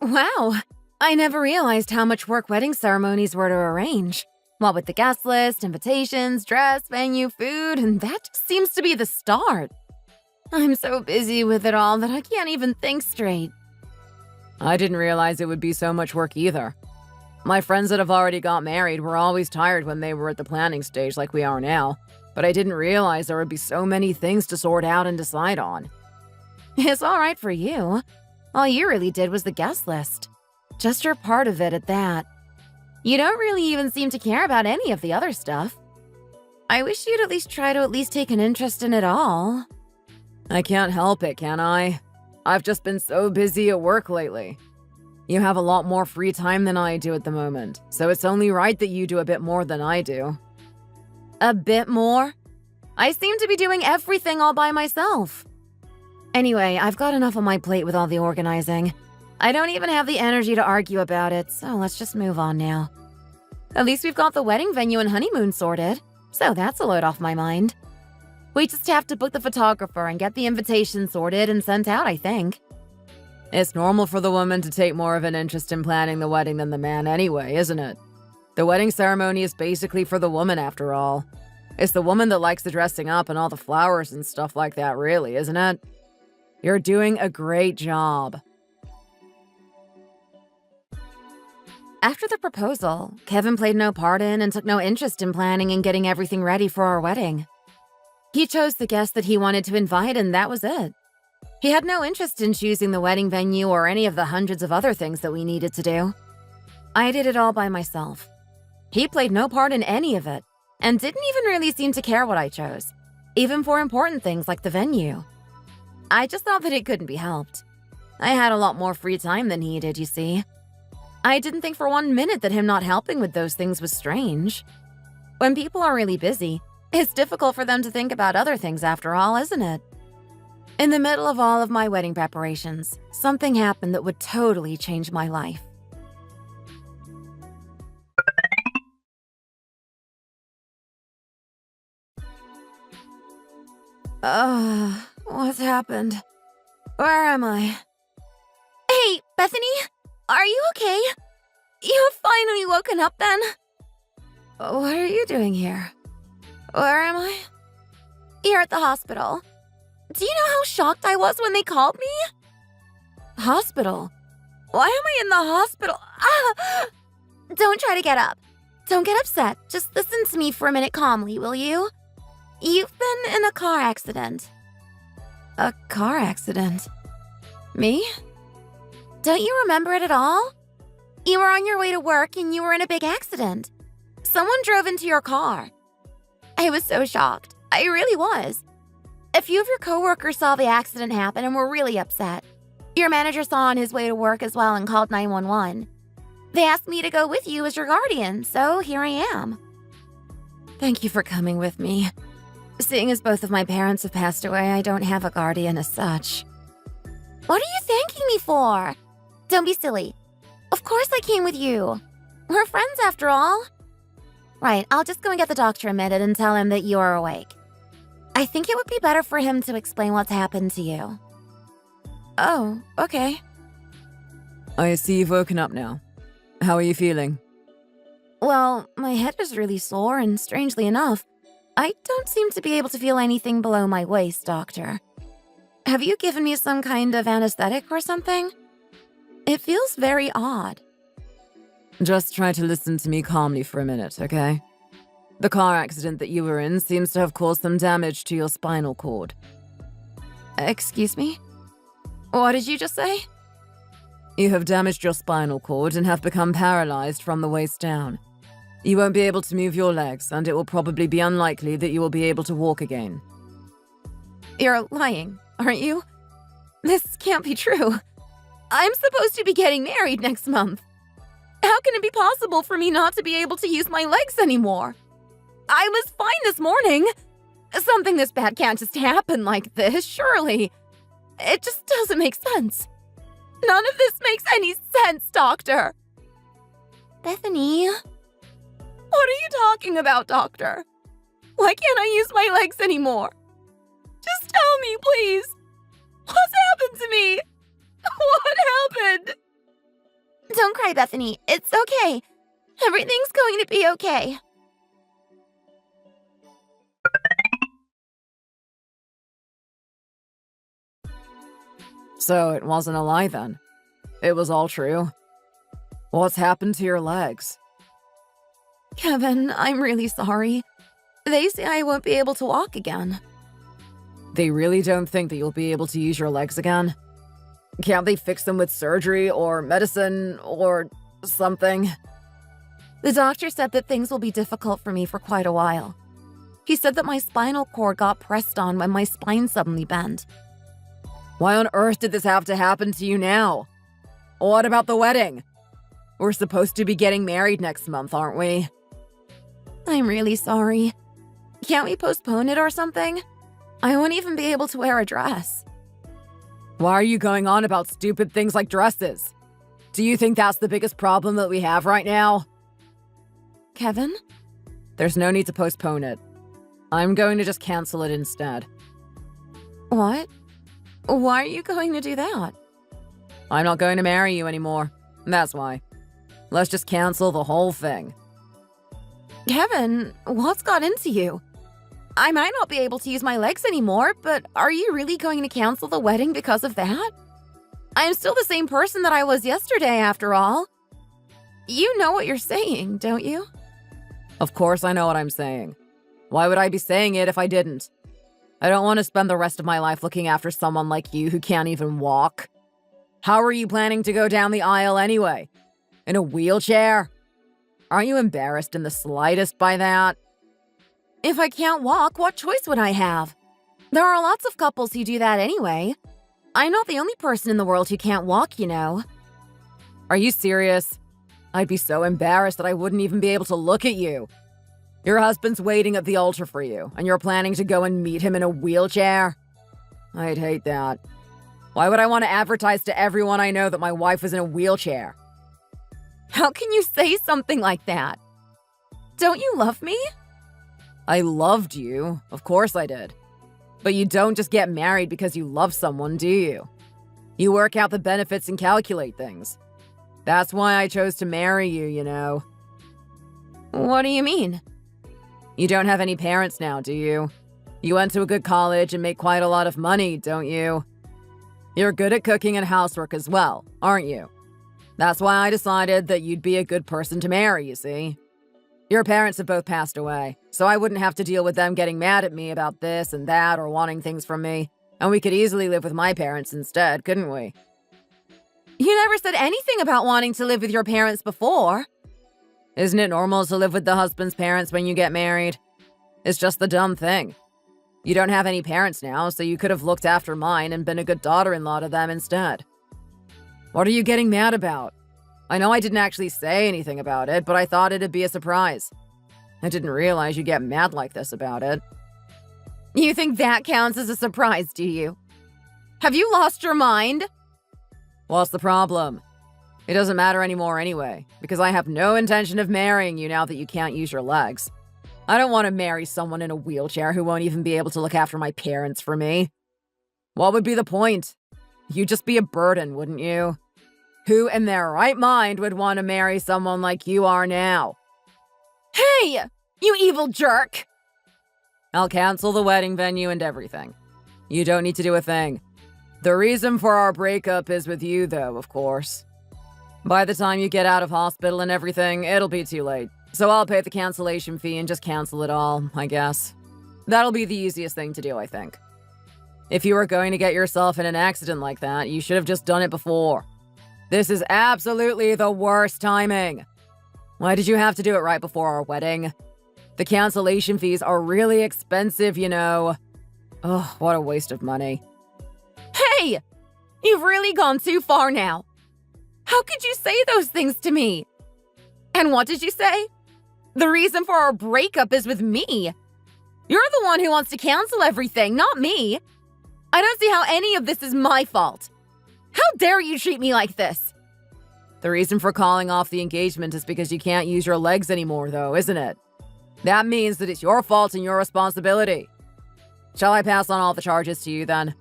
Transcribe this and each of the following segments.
Wow, I never realized how much work wedding ceremonies were to arrange. What with the guest list, invitations, dress, venue, food, and that just seems to be the start. I'm so busy with it all that I can't even think straight. I didn't realize it would be so much work either. My friends that have already got married were always tired when they were at the planning stage like we are now, but I didn't realize there would be so many things to sort out and decide on. It's all right for you. All you really did was the guest list. Just your part of it at that. You don't really even seem to care about any of the other stuff. I wish you'd at least try to take an interest in it all. I can't help it, can I? I've just been so busy at work lately. You have a lot more free time than I do at the moment, so it's only right that you do a bit more than I do. A bit more? I seem to be doing everything all by myself. Anyway, I've got enough on my plate with all the organizing. I don't even have the energy to argue about it, so let's just move on now. At least we've got the wedding venue and honeymoon sorted, so that's a load off my mind. We just have to book the photographer and get the invitation sorted and sent out, I think. It's normal for the woman to take more of an interest in planning the wedding than the man anyway, isn't it? The wedding ceremony is basically for the woman after all. It's the woman that likes the dressing up and all the flowers and stuff like that, really, isn't it? You're doing a great job. After the proposal, Kevin played no part in and took no interest in planning and getting everything ready for our wedding. He chose the guests that he wanted to invite, and that was it. He had no interest in choosing the wedding venue or any of the hundreds of other things that we needed to do. I did it all by myself. He played no part in any of it, and didn't even really seem to care what I chose, even for important things like the venue. I just thought that it couldn't be helped. I had a lot more free time than he did, you see. I didn't think for 1 minute that him not helping with those things was strange. When people are really busy, it's difficult for them to think about other things after all, isn't it? In the middle of all of my wedding preparations, something happened that would totally change my life. What's happened? Where am I? Hey, Bethany, are you okay? You have finally woken up then? What are you doing here? Where am I? Here at the hospital. Do you know how shocked I was when they called me? Hospital? Why am I in the hospital? Ah! Don't try to get up. Don't get upset. Just listen to me for a minute calmly, will you? You've been in a car accident. A car accident? Me? Don't you remember it at all? You were on your way to work and you were in a big accident. Someone drove into your car. I was so shocked. I really was. A few of your coworkers saw the accident happen and were really upset. Your manager saw on his way to work as well and called 911. They asked me to go with you as your guardian, so here I am. Thank you for coming with me. Seeing as both of my parents have passed away, I don't have a guardian as such. What are you thanking me for? Don't be silly. Of course I came with you. We're friends after all. Right, I'll just go and get the doctor admitted and tell him that you are awake. I think it would be better for him to explain what's happened to you. Oh, okay. I see you've woken up now. How are you feeling? Well, my head is really sore, and strangely enough, I don't seem to be able to feel anything below my waist, doctor. Have you given me some kind of anesthetic or something? It feels very odd. Just try to listen to me calmly for a minute, okay? The car accident that you were in seems to have caused some damage to your spinal cord. Excuse me? What did you just say? You have damaged your spinal cord and have become paralyzed from the waist down. You won't be able to move your legs, and it will probably be unlikely that you will be able to walk again. You're lying, aren't you? This can't be true. I'm supposed to be getting married next month. How can it be possible for me not to be able to use my legs anymore? I was fine this morning. Something this bad can't just happen like this, surely. It just doesn't make sense. None of this makes any sense, doctor. Bethany? What are you talking about, doctor? Why can't I use my legs anymore? Just tell me, please. What's happened to me? What happened? cry, Bethany. It's okay. Everything's going to be okay. So it wasn't a lie then. It was all true. What's happened to your legs? Kevin, I'm really sorry. They say I won't be able to walk again. They really don't think that you'll be able to use your legs again? Can't they fix them with surgery or medicine or something? The doctor said that things will be difficult for me for quite a while. He said that my spinal cord got pressed on when my spine suddenly bent. Why on earth did this have to happen to you now? What about the wedding? We're supposed to be getting married next month, aren't we? I'm really sorry. Can't we postpone it or something? I won't even be able to wear a dress. Why are you going on about stupid things like dresses? Do you think that's the biggest problem that we have right now? Kevin? There's no need to postpone it. I'm going to just cancel it instead. What? Why are you going to do that? I'm not going to marry you anymore. That's why. Let's just cancel the whole thing. Kevin, what's got into you? I might not be able to use my legs anymore, but are you really going to cancel the wedding because of that? I'm still the same person that I was yesterday, after all. You know what you're saying, don't you? Of course I know what I'm saying. Why would I be saying it if I didn't? I don't want to spend the rest of my life looking after someone like you who can't even walk. How are you planning to go down the aisle anyway? In a wheelchair? Aren't you embarrassed in the slightest by that? If I can't walk, what choice would I have? There are lots of couples who do that anyway. I'm not the only person in the world who can't walk, you know. Are you serious? I'd be so embarrassed that I wouldn't even be able to look at you. Your husband's waiting at the altar for you, and you're planning to go and meet him in a wheelchair? I'd hate that. Why would I want to advertise to everyone I know that my wife was in a wheelchair? How can you say something like that? Don't you love me? I loved you. Of course I did. But you don't just get married because you love someone, do you? You work out the benefits and calculate things. That's why I chose to marry you, you know. What do you mean? You don't have any parents now, do you? You went to a good college and make quite a lot of money, don't you? You're good at cooking and housework as well, aren't you? That's why I decided that you'd be a good person to marry, you see. Your parents have both passed away, so I wouldn't have to deal with them getting mad at me about this and that or wanting things from me. And we could easily live with my parents instead, couldn't we? You never said anything about wanting to live with your parents before. Isn't it normal to live with the husband's parents when you get married? It's just the dumb thing. You don't have any parents now, so you could have looked after mine and been a good daughter-in-law to them instead. What are you getting mad about? I know I didn't actually say anything about it, but I thought it'd be a surprise. I didn't realize you'd get mad like this about it. You think that counts as a surprise, do you? Have you lost your mind? What's the problem? It doesn't matter anymore anyway, because I have no intention of marrying you now that you can't use your legs. I don't want to marry someone in a wheelchair who won't even be able to look after my parents for me. What would be the point? You'd just be a burden, wouldn't you? Who in their right mind would want to marry someone like you are now? Hey, you evil jerk! I'll cancel the wedding venue and everything. You don't need to do a thing. The reason for our breakup is with you, though, of course. By the time you get out of hospital and everything, it'll be too late. So I'll pay the cancellation fee and just cancel it all, I guess. That'll be the easiest thing to do, I think. If you were going to get yourself in an accident like that, you should have just done it before. This is absolutely the worst timing. Why did you have to do it right before our wedding? The cancellation fees are really expensive, you know. Oh, what a waste of money. Hey! You've really gone too far now. How could you say those things to me? And what did you say? The reason for our breakup is with me. You're the one who wants to cancel everything, not me. I don't see how any of this is my fault. How dare you treat me like this? The reason for calling off the engagement is because you can't use your legs anymore, though, isn't it? That means that it's your fault and your responsibility. Shall I pass on all the charges to you, then?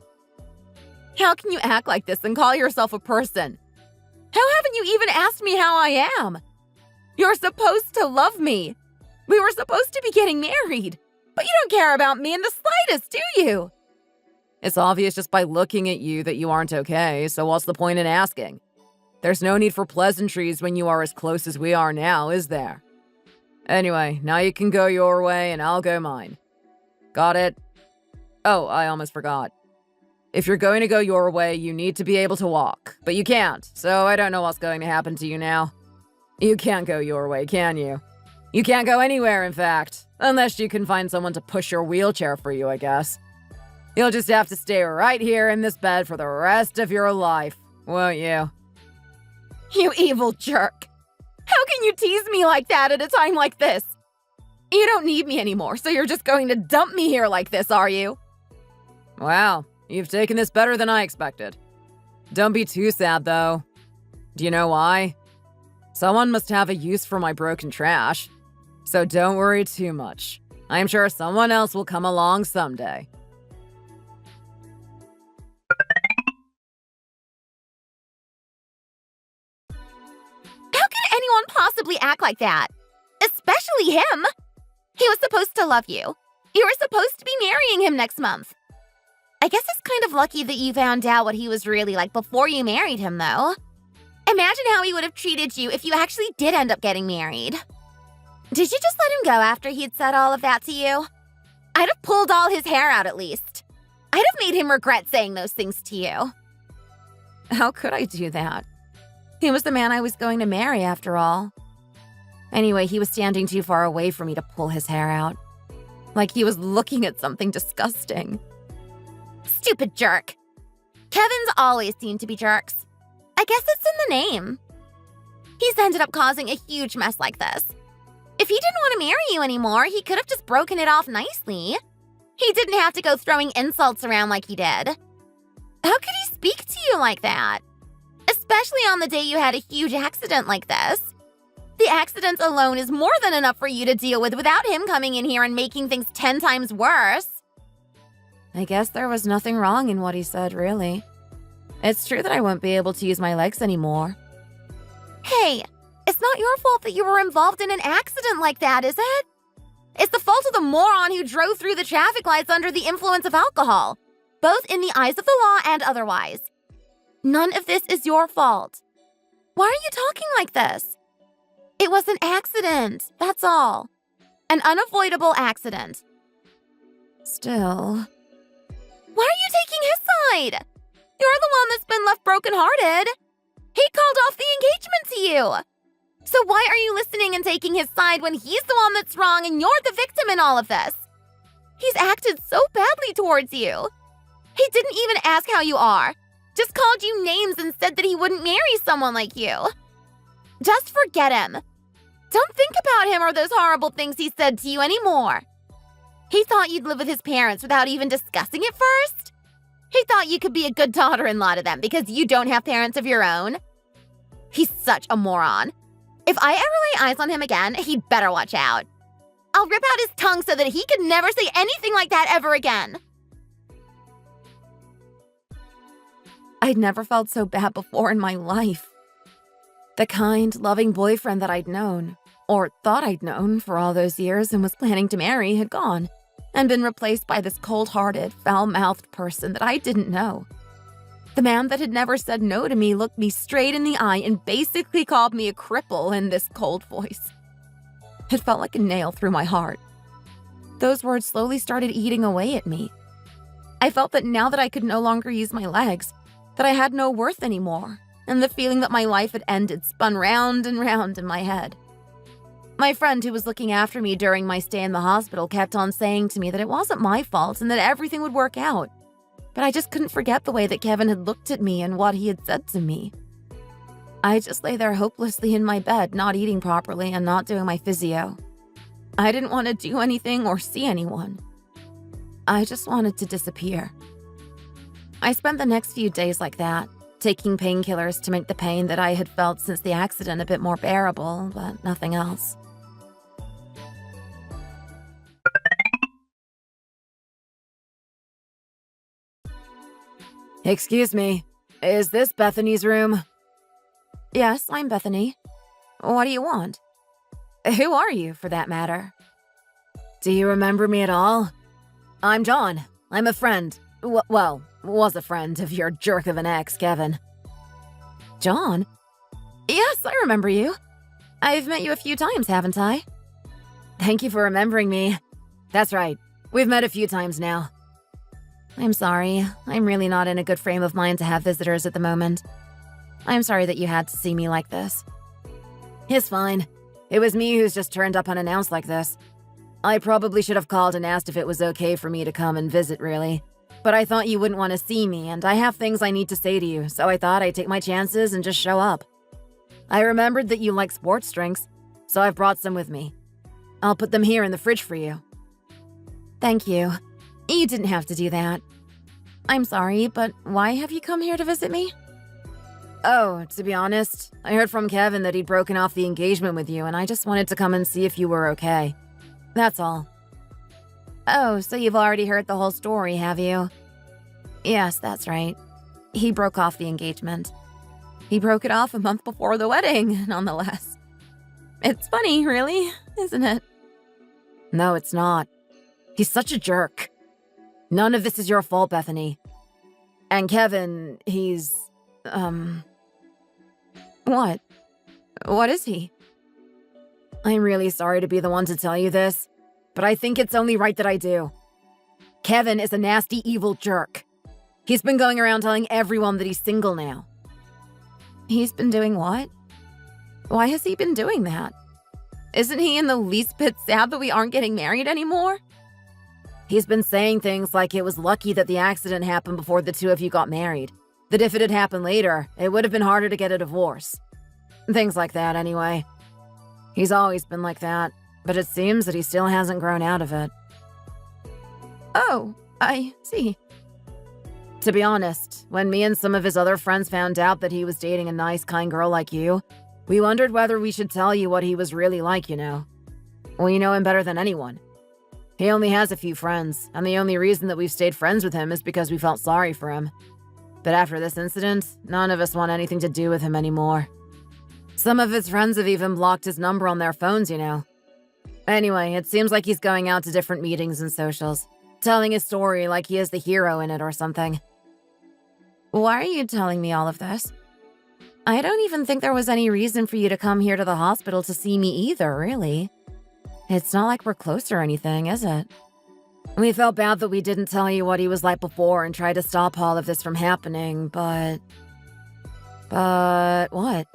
How can you act like this and call yourself a person? How have haven't you even asked me how I am? You're supposed to love me. We were supposed to be getting married, but you don't care about me in the slightest, do you? It's obvious just by looking at you that you aren't okay, so what's the point in asking? There's no need for pleasantries when you are as close as we are now, is there? Anyway, now you can go your way and I'll go mine. Got it? Oh, I almost forgot. If you're going to go your way, you need to be able to walk, but you can't, so I don't know what's going to happen to you now. You can't go your way, can you? You can't go anywhere, in fact, unless you can find someone to push your wheelchair for you, I guess. You'll just have to stay right here in this bed for the rest of your life, won't you? You evil jerk. How can you tease me like that at a time like this? You don't need me anymore, so you're just going to dump me here like this, are you? Wow, you've taken this better than I expected. Don't be too sad, though. Do you know why? Someone must have a use for my broken trash. So don't worry too much. I'm sure someone else will come along someday. How can anyone possibly act like that? Especially him. He was supposed to love you. You were supposed to be marrying him next month. I guess it's kind of lucky that you found out what he was really like before you married him, though. Imagine how he would have treated you if you actually did end up getting married. Did you just let him go after he'd said all of that to you? I'd have pulled all his hair out at least. I'd have made him regret saying those things to you. How could I do that? He was the man I was going to marry after all. Anyway, he was standing too far away for me to pull his hair out. Like he was looking at something disgusting. Stupid jerk. Kevins always seem to be jerks. I guess it's in the name. He's ended up causing a huge mess like this. If he didn't want to marry you anymore, he could have just broken it off nicely. He didn't have to go throwing insults around like he did. How could he speak to you like that? Especially on the day you had a huge accident like this. The accident alone is more than enough for you to deal with without him coming in here and making things 10 times worse. I guess there was nothing wrong in what he said, really. It's true that I won't be able to use my legs anymore. Hey, it's not your fault that you were involved in an accident like that, is it? It's the fault of the moron who drove through the traffic lights under the influence of alcohol, both in the eyes of the law and otherwise. None of this is your fault. Why are you talking like this? It was an accident, that's all. An unavoidable accident. Still. Why are you taking his side? You're the one that's been left brokenhearted. He called off the engagement to you. So why are you listening and taking his side when he's the one that's wrong and you're the victim in all of this? He's acted so badly towards you. He didn't even ask how you are. Just called you names and said that he wouldn't marry someone like you. Just forget him. Don't think about him or those horrible things he said to you anymore. He thought you'd live with his parents without even discussing it first. He thought you could be a good daughter-in-law to them because you don't have parents of your own. He's such a moron. If I ever lay eyes on him again, he'd better watch out. I'll rip out his tongue so that he could never say anything like that ever again. I'd never felt so bad before in my life. The kind, loving boyfriend that I'd known, or thought I'd known for all those years and was planning to marry, had gone and been replaced by this cold-hearted, foul-mouthed person that I didn't know. The man that had never said no to me looked me straight in the eye and basically called me a cripple in this cold voice. It felt like a nail through my heart. Those words slowly started eating away at me. I felt that now that I could no longer use my legs, that I had no worth anymore, and the feeling that my life had ended spun round and round in my head. My friend who was looking after me during my stay in the hospital kept on saying to me that it wasn't my fault and that everything would work out. But I just couldn't forget the way that Kevin had looked at me and what he had said to me. I just lay there hopelessly in my bed, not eating properly and not doing my physio. I didn't want to do anything or see anyone. I just wanted to disappear. I spent the next few days like that, taking painkillers to make the pain that I had felt since the accident a bit more bearable, but nothing else. Excuse me, is this Bethany's room? Yes, I'm Bethany. What do you want? Who are you, for that matter? Do you remember me at all? I'm John. I'm a friend. Well, was a friend of your jerk of an ex, Kevin. John? Yes, I remember you. I've met you a few times, haven't I? Thank you for remembering me. That's right. We've met a few times now. I'm sorry. I'm really not in a good frame of mind to have visitors at the moment. I'm sorry that you had to see me like this. It's fine. It was me who's just turned up unannounced like this. I probably should have called and asked if it was okay for me to come and visit, really. But I thought you wouldn't want to see me, and I have things I need to say to you, so I thought I'd take my chances and just show up. I remembered that you like sports drinks, so I've brought some with me. I'll put them here in the fridge for you. Thank you. You didn't have to do that. I'm sorry, but why have you come here to visit me? Oh, to be honest, I heard from Kevin that he'd broken off the engagement with you, and I just wanted to come and see if you were okay. That's all. Oh, so you've already heard the whole story, have you? Yes, that's right. He broke off the engagement. He broke it off a month before the wedding, nonetheless. It's funny, really, isn't it? No, it's not. He's such a jerk. None of this is your fault, Bethany. And Kevin, he's... What? What is he? I'm really sorry to be the one to tell you this, but I think it's only right that I do. Kevin is a nasty, evil jerk. He's been going around telling everyone that he's single now. He's been doing what? Why has he been doing that? Isn't he in the least bit sad that we aren't getting married anymore? He's been saying things like it was lucky that the accident happened before the two of you got married. That if it had happened later, it would have been harder to get a divorce. Things like that, anyway. He's always been like that, but it seems that he still hasn't grown out of it. Oh, I see. To be honest, when me and some of his other friends found out that he was dating a nice, kind girl like you, we wondered whether we should tell you what he was really like, you know. We know him better than anyone. He only has a few friends, and the only reason that we've stayed friends with him is because we felt sorry for him. But after this incident, none of us want anything to do with him anymore. Some of his friends have even blocked his number on their phones, you know. Anyway, it seems like he's going out to different meetings and socials, telling his story like he is the hero in it or something. Why are you telling me all of this? I don't even think there was any reason for you to come here to the hospital to see me either, really. It's not like we're close or anything, is it? We felt bad that we didn't tell you what he was like before and tried to stop all of this from happening, but... But what?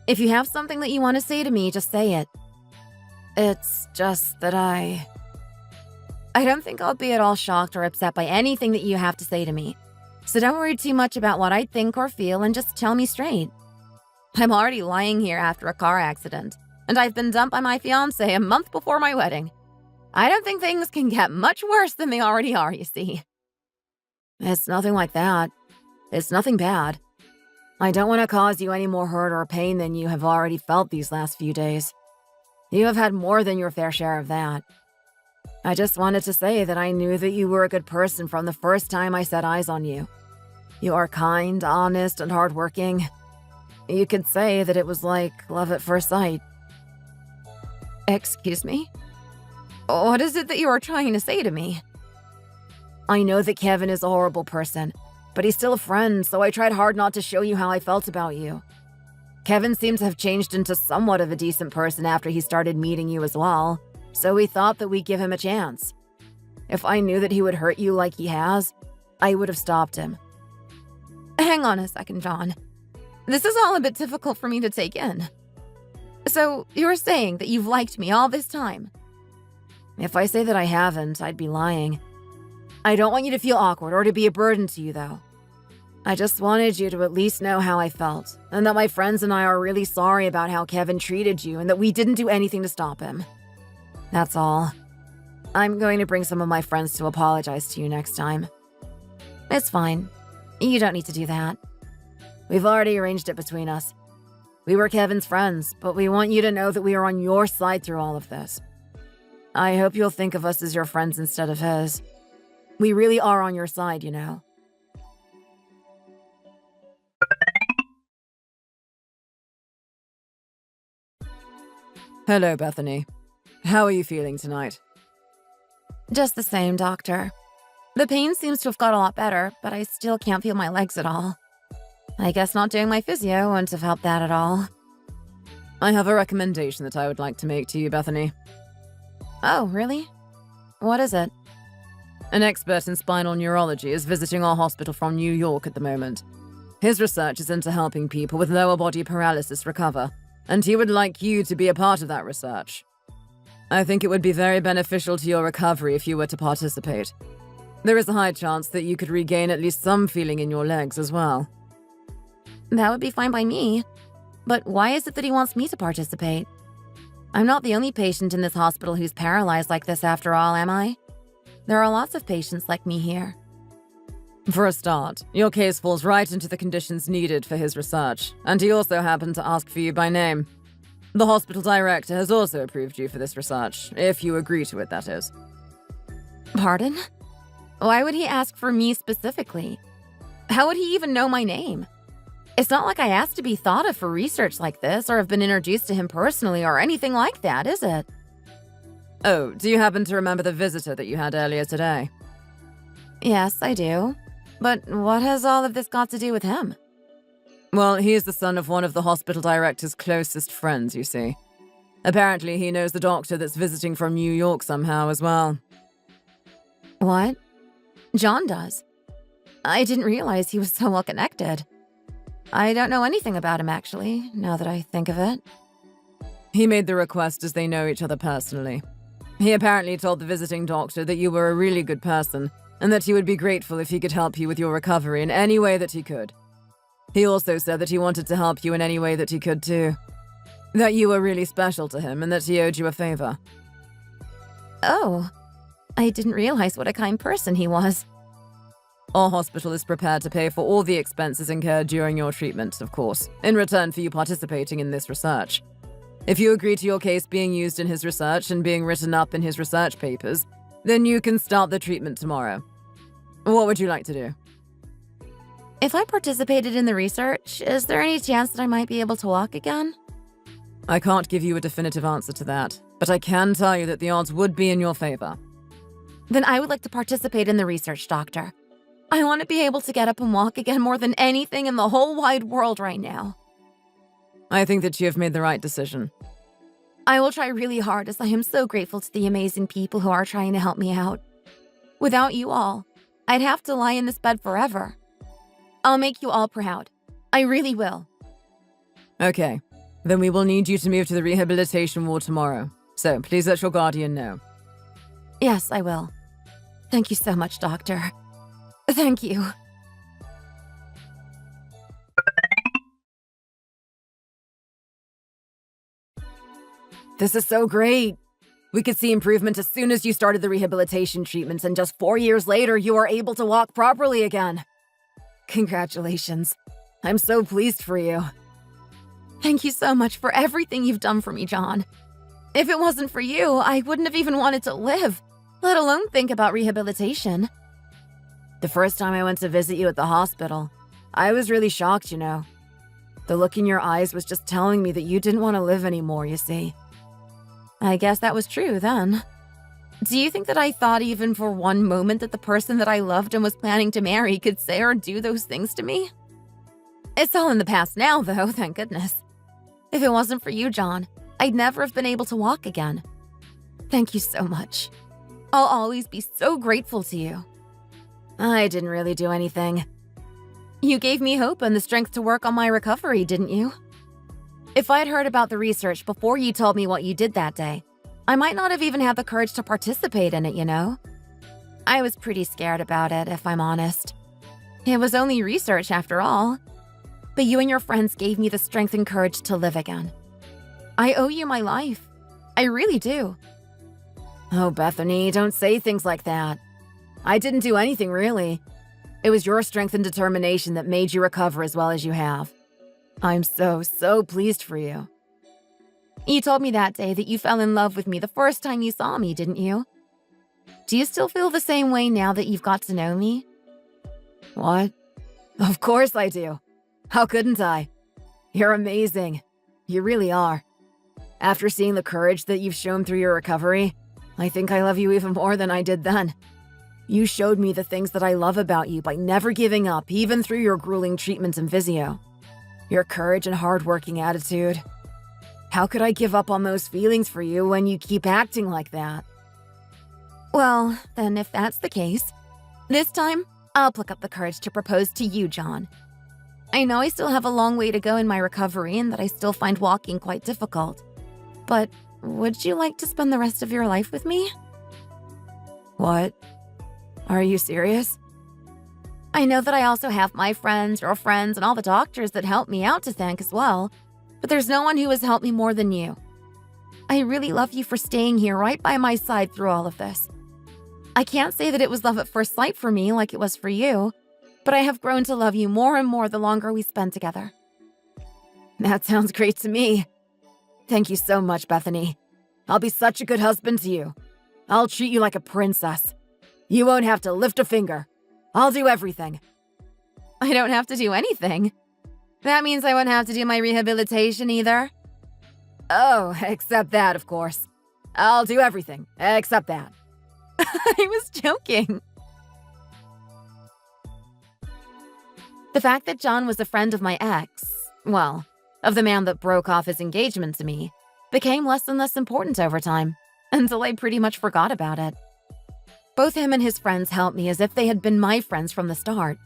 If you have something that you want to say to me, just say it. It's just that I don't think I'll be at all shocked or upset by anything that you have to say to me. So don't worry too much about what I think or feel and just tell me straight. I'm already lying here after a car accident, and I've been dumped by my fiancé a month before my wedding. I don't think things can get much worse than they already are, you see. It's nothing like that. It's nothing bad. I don't want to cause you any more hurt or pain than you have already felt these last few days. You have had more than your fair share of that. I just wanted to say that I knew that you were a good person from the first time I set eyes on you. You are kind, honest, and hardworking. You could say that it was like love at first sight. Excuse me? What is it that you are trying to say to me? I know that Kevin is a horrible person, but he's still a friend, so I tried hard not to show you how I felt about you. Kevin seemed to have changed into somewhat of a decent person after he started meeting you as well, so we thought that we'd give him a chance. If I knew that he would hurt you like he has, I would have stopped him. Hang on a second, John. This is all a bit difficult for me to take in. So, you're saying that you've liked me all this time? If I say that I haven't, I'd be lying. I don't want you to feel awkward or to be a burden to you, though. I just wanted you to at least know how I felt, and that my friends and I are really sorry about how Kevin treated you and that we didn't do anything to stop him. That's all. I'm going to bring some of my friends to apologize to you next time. It's fine. You don't need to do that. We've already arranged it between us. We were Kevin's friends, but we want you to know that we are on your side through all of this. I hope you'll think of us as your friends instead of his. We really are on your side, you know. Hello, Bethany. How are you feeling tonight? Just the same, doctor. The pain seems to have got a lot better, but I still can't feel my legs at all. I guess not doing my physio wouldn't have helped that at all. I have a recommendation that I would like to make to you, Bethany. Oh, really? What is it? An expert in spinal neurology is visiting our hospital from New York at the moment. His research is into helping people with lower body paralysis recover, and he would like you to be a part of that research. I think it would be very beneficial to your recovery if you were to participate. There is a high chance that you could regain at least some feeling in your legs as well. That would be fine by me. But why is it that he wants me to participate? I'm not the only patient in this hospital who's paralyzed like this after all, am I? There are lots of patients like me here. For a start, your case falls right into the conditions needed for his research, and he also happened to ask for you by name. The hospital director has also approved you for this research, if you agree to it, that is. Pardon? Why would he ask for me specifically? How would he even know my name? It's not like I asked to be thought of for research like this or have been introduced to him personally or anything like that, is it? Oh, do you happen to remember the visitor that you had earlier today? Yes, I do. But what has all of this got to do with him? Well, he is the son of one of the hospital director's closest friends, you see. Apparently, he knows the doctor that's visiting from New York somehow as well. What? John does. I didn't realize he was so well connected. I don't know anything about him, actually, now that I think of it. He made the request as they know each other personally. He apparently told the visiting doctor that you were a really good person, and that he would be grateful if he could help you with your recovery in any way that he could. He also said that he wanted to help you in any way that he could too. That you were really special to him and that he owed you a favor. Oh, I didn't realize what a kind person he was. Our hospital is prepared to pay for all the expenses incurred during your treatment, of course, in return for you participating in this research. If you agree to your case being used in his research and being written up in his research papers, then you can start the treatment tomorrow. What would you like to do? If I participated in the research, is there any chance that I might be able to walk again? I can't give you a definitive answer to that, but I can tell you that the odds would be in your favor. Then I would like to participate in the research, doctor. I want to be able to get up and walk again more than anything in the whole wide world right now. I think that you have made the right decision. I will try really hard as I am so grateful to the amazing people who are trying to help me out. Without you all, I'd have to lie in this bed forever. I'll make you all proud. I really will. Okay, then we will need you to move to the rehabilitation ward tomorrow, so please let your guardian know. Yes, I will. Thank you so much, doctor. Thank you. This is so great. We could see improvement as soon as you started the rehabilitation treatments, and just 4 years later, you are able to walk properly again. Congratulations. I'm so pleased for you. Thank you so much for everything you've done for me, John. If it wasn't for you, I wouldn't have even wanted to live, let alone think about rehabilitation. The first time I went to visit you at the hospital, I was really shocked, you know. The look in your eyes was just telling me that you didn't want to live anymore, you see. I guess that was true then. Do you think that I thought even for one moment that the person that I loved and was planning to marry could say or do those things to me? It's all in the past now, though, thank goodness. If it wasn't for you, John, I'd never have been able to walk again. Thank you so much. I'll always be so grateful to you. I didn't really do anything. You gave me hope and the strength to work on my recovery, didn't you? If I'd heard about the research before you told me what you did that day, I might not have even had the courage to participate in it, you know? I was pretty scared about it, if I'm honest. It was only research after all. But you and your friends gave me the strength and courage to live again. I owe you my life. I really do. Oh, Bethany, don't say things like that. I didn't do anything, really. It was your strength and determination that made you recover as well as you have. I'm so pleased for you. You told me that day that you fell in love with me the first time you saw me, didn't you? Do you still feel the same way now that you've got to know me? What? Of course I do. How couldn't I? You're amazing. You really are. After seeing the courage that you've shown through your recovery, I think I love you even more than I did then. You showed me the things that I love about you by never giving up, even through your grueling treatments and physio. Your courage and hard-working attitude. How could I give up on those feelings for you when you keep acting like that? Well, then if that's the case, this time, I'll pluck up the courage to propose to you, John. I know I still have a long way to go in my recovery and that I still find walking quite difficult. But would you like to spend the rest of your life with me? What? Are you serious? I know that I also have my friends, your friends, and all the doctors that helped me out to thank as well, but there's no one who has helped me more than you. I really love you for staying here right by my side through all of this. I can't say that it was love at first sight for me like it was for you, but I have grown to love you more and more the longer we spend together. That sounds great to me. Thank you so much, Bethany. I'll be such a good husband to you. I'll treat you like a princess. You won't have to lift a finger. I'll do everything. I don't have to do anything. That means I won't have to do my rehabilitation either. Oh, except that, of course. I'll do everything, except that. I was joking. The fact that John was a friend of my ex, well, of the man that broke off his engagement to me, became less and less important over time, until I pretty much forgot about it. Both him and his friends helped me as if they had been my friends from the start.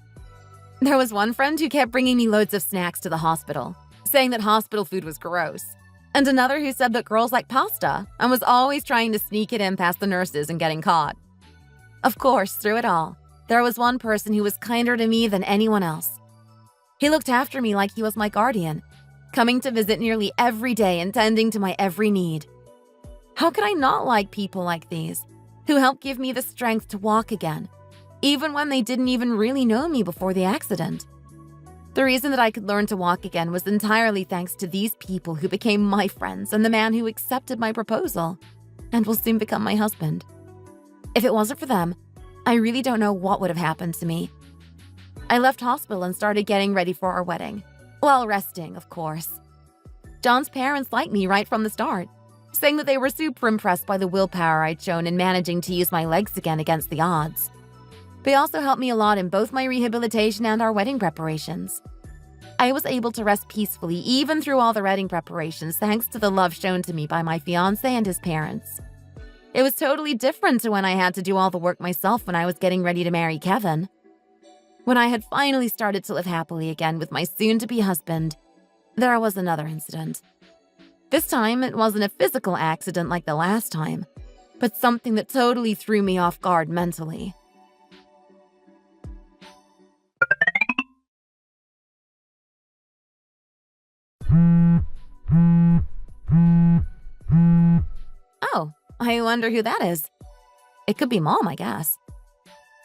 There was one friend who kept bringing me loads of snacks to the hospital, saying that hospital food was gross, and another who said that girls like pasta and was always trying to sneak it in past the nurses and getting caught. Of course, through it all, there was one person who was kinder to me than anyone else. He looked after me like he was my guardian, coming to visit nearly every day and tending to my every need. How could I not like people like these, who helped give me the strength to walk again, even when they didn't even really know me before the accident? The reason that I could learn to walk again was entirely thanks to these people who became my friends and the man who accepted my proposal and will soon become my husband. If it wasn't for them, I really don't know what would have happened to me. I left hospital and started getting ready for our wedding. While resting, of course. John's parents liked me right from the start, saying that they were super impressed by the willpower I'd shown in managing to use my legs again against the odds. They also helped me a lot in both my rehabilitation and our wedding preparations. I was able to rest peacefully even through all the wedding preparations thanks to the love shown to me by my fiancé and his parents. It was totally different to when I had to do all the work myself when I was getting ready to marry Kevin. When I had finally started to live happily again with my soon-to-be husband, there was another incident. This time, it wasn't a physical accident like the last time, but something that totally threw me off guard mentally. Oh, I wonder who that is. It could be Mom, I guess.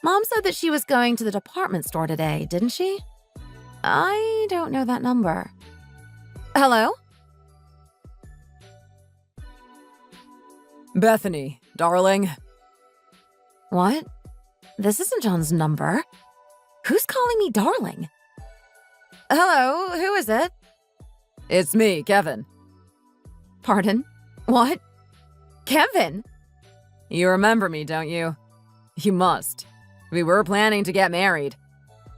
Mom said that she was going to the department store today, didn't she? I don't know that number. Hello? Bethany, darling. What? This isn't John's number. Who's calling me darling? Hello, who is it? It's me, Kevin. Pardon? What? Kevin? You remember me, don't you? You must. We were planning to get married.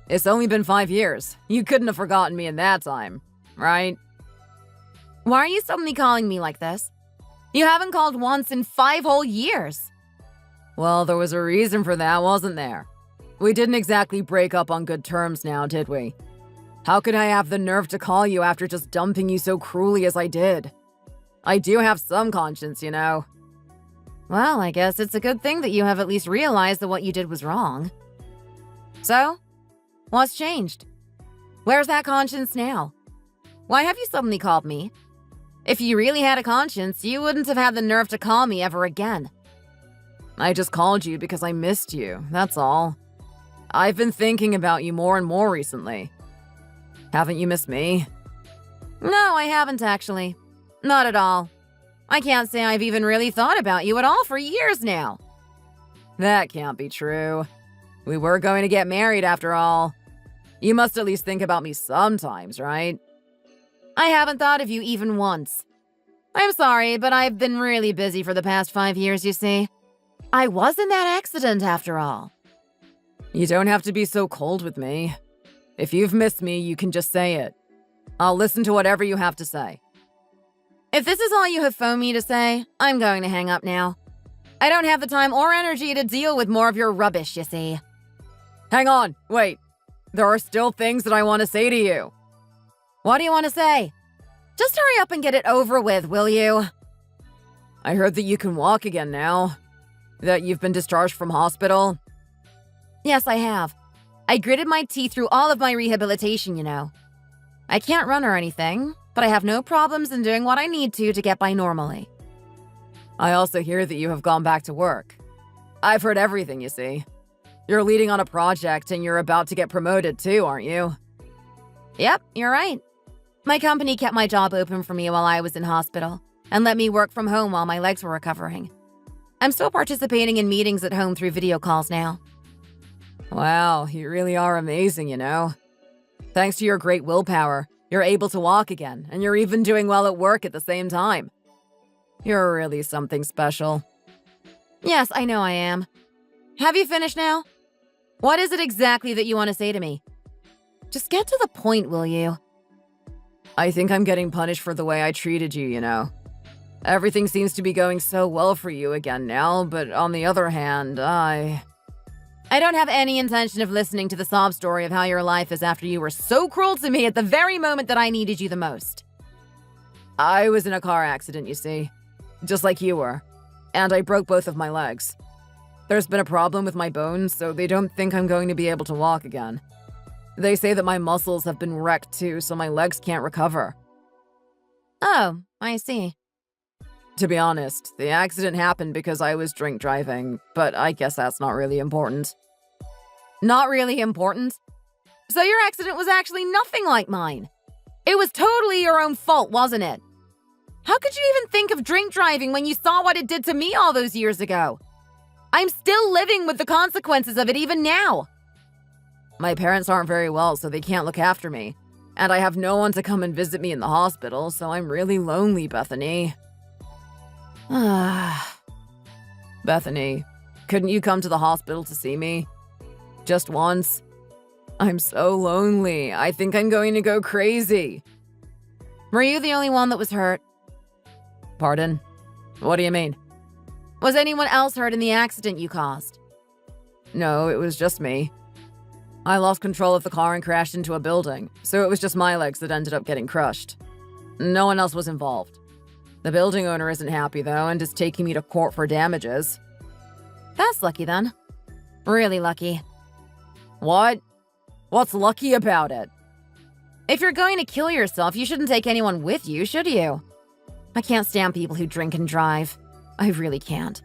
It's only been 5 years. You couldn't have forgotten me in that time, right? Why are you suddenly calling me like this? You haven't called once in 5 whole years. Well, there was a reason for that, wasn't there? We didn't exactly break up on good terms now, did we? How could I have the nerve to call you after just dumping you so cruelly as I did? I do have some conscience, you know. Well, I guess it's a good thing that you have at least realized that what you did was wrong. So, what's changed? Where's that conscience now? Why have you suddenly called me? If you really had a conscience, you wouldn't have had the nerve to call me ever again. I just called you because I missed you, that's all. I've been thinking about you more and more recently. Haven't you missed me? No, I haven't actually. Not at all. I can't say I've even really thought about you at all for years now. That can't be true. We were going to get married after all. You must at least think about me sometimes, right? I haven't thought of you even once. I'm sorry, but I've been really busy for the past 5 years, you see. I was in that accident after all. You don't have to be so cold with me. If you've missed me, you can just say it. I'll listen to whatever you have to say. If this is all you have phoned me to say, I'm going to hang up now. I don't have the time or energy to deal with more of your rubbish, you see. Hang on, wait. There are still things that I want to say to you. What do you want to say? Just hurry up and get it over with, will you? I heard that you can walk again now. That you've been discharged from hospital. Yes, I have. I gritted my teeth through all of my rehabilitation, you know. I can't run or anything, but I have no problems in doing what I need to get by normally. I also hear that you have gone back to work. I've heard everything, you see. You're leading on a project and you're about to get promoted too, aren't you? Yep, you're right. My company kept my job open for me while I was in hospital and let me work from home while my legs were recovering. I'm still participating in meetings at home through video calls now. Wow, you really are amazing, you know. Thanks to your great willpower, you're able to walk again, and you're even doing well at work at the same time. You're really something special. Yes, I know I am. Have you finished now? What is it exactly that you want to say to me? Just get to the point, will you? I think I'm getting punished for the way I treated you, you know. Everything seems to be going so well for you again now, but on the other hand, I don't have any intention of listening to the sob story of how your life is after you were so cruel to me at the very moment that I needed you the most. I was in a car accident, you see. Just like you were. And I broke both of my legs. There's been a problem with my bones, so they don't think I'm going to be able to walk again. They say that my muscles have been wrecked too, so my legs can't recover. Oh, I see. To be honest, the accident happened because I was drink driving, but I guess that's not really important. Not really important? So your accident was actually nothing like mine. It was totally your own fault, wasn't it? How could you even think of drink driving when you saw what it did to me all those years ago? I'm still living with the consequences of it even now. My parents aren't very well, so they can't look after me. And I have no one to come and visit me in the hospital, so I'm really lonely, Bethany. Bethany, couldn't you come to the hospital to see me? Just once? I'm so lonely. I think I'm going to go crazy. Were you the only one that was hurt? Pardon? What do you mean? Was anyone else hurt in the accident you caused? No, it was just me. I lost control of the car and crashed into a building, so it was just my legs that ended up getting crushed. No one else was involved. The building owner isn't happy, though, and is taking me to court for damages. That's lucky, then. Really lucky. What? What's lucky about it? If you're going to kill yourself, you shouldn't take anyone with you, should you? I can't stand people who drink and drive. I really can't.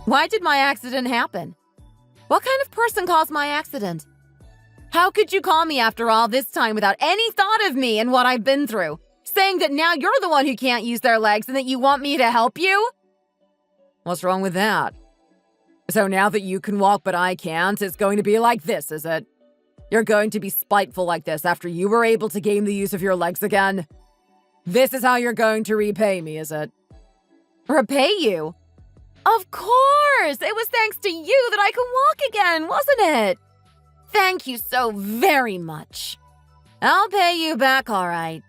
Why did my accident happen? What kind of person caused my accident? How could you call me after all this time without any thought of me and what I've been through? Saying that now you're the one who can't use their legs and that you want me to help you? What's wrong with that? So now that you can walk but I can't, it's going to be like this, is it? You're going to be spiteful like this after you were able to gain the use of your legs again? This is how you're going to repay me, is it? Repay you? Of course! It was thanks to you that I could walk again, wasn't it? Thank you so very much. I'll pay you back, all right.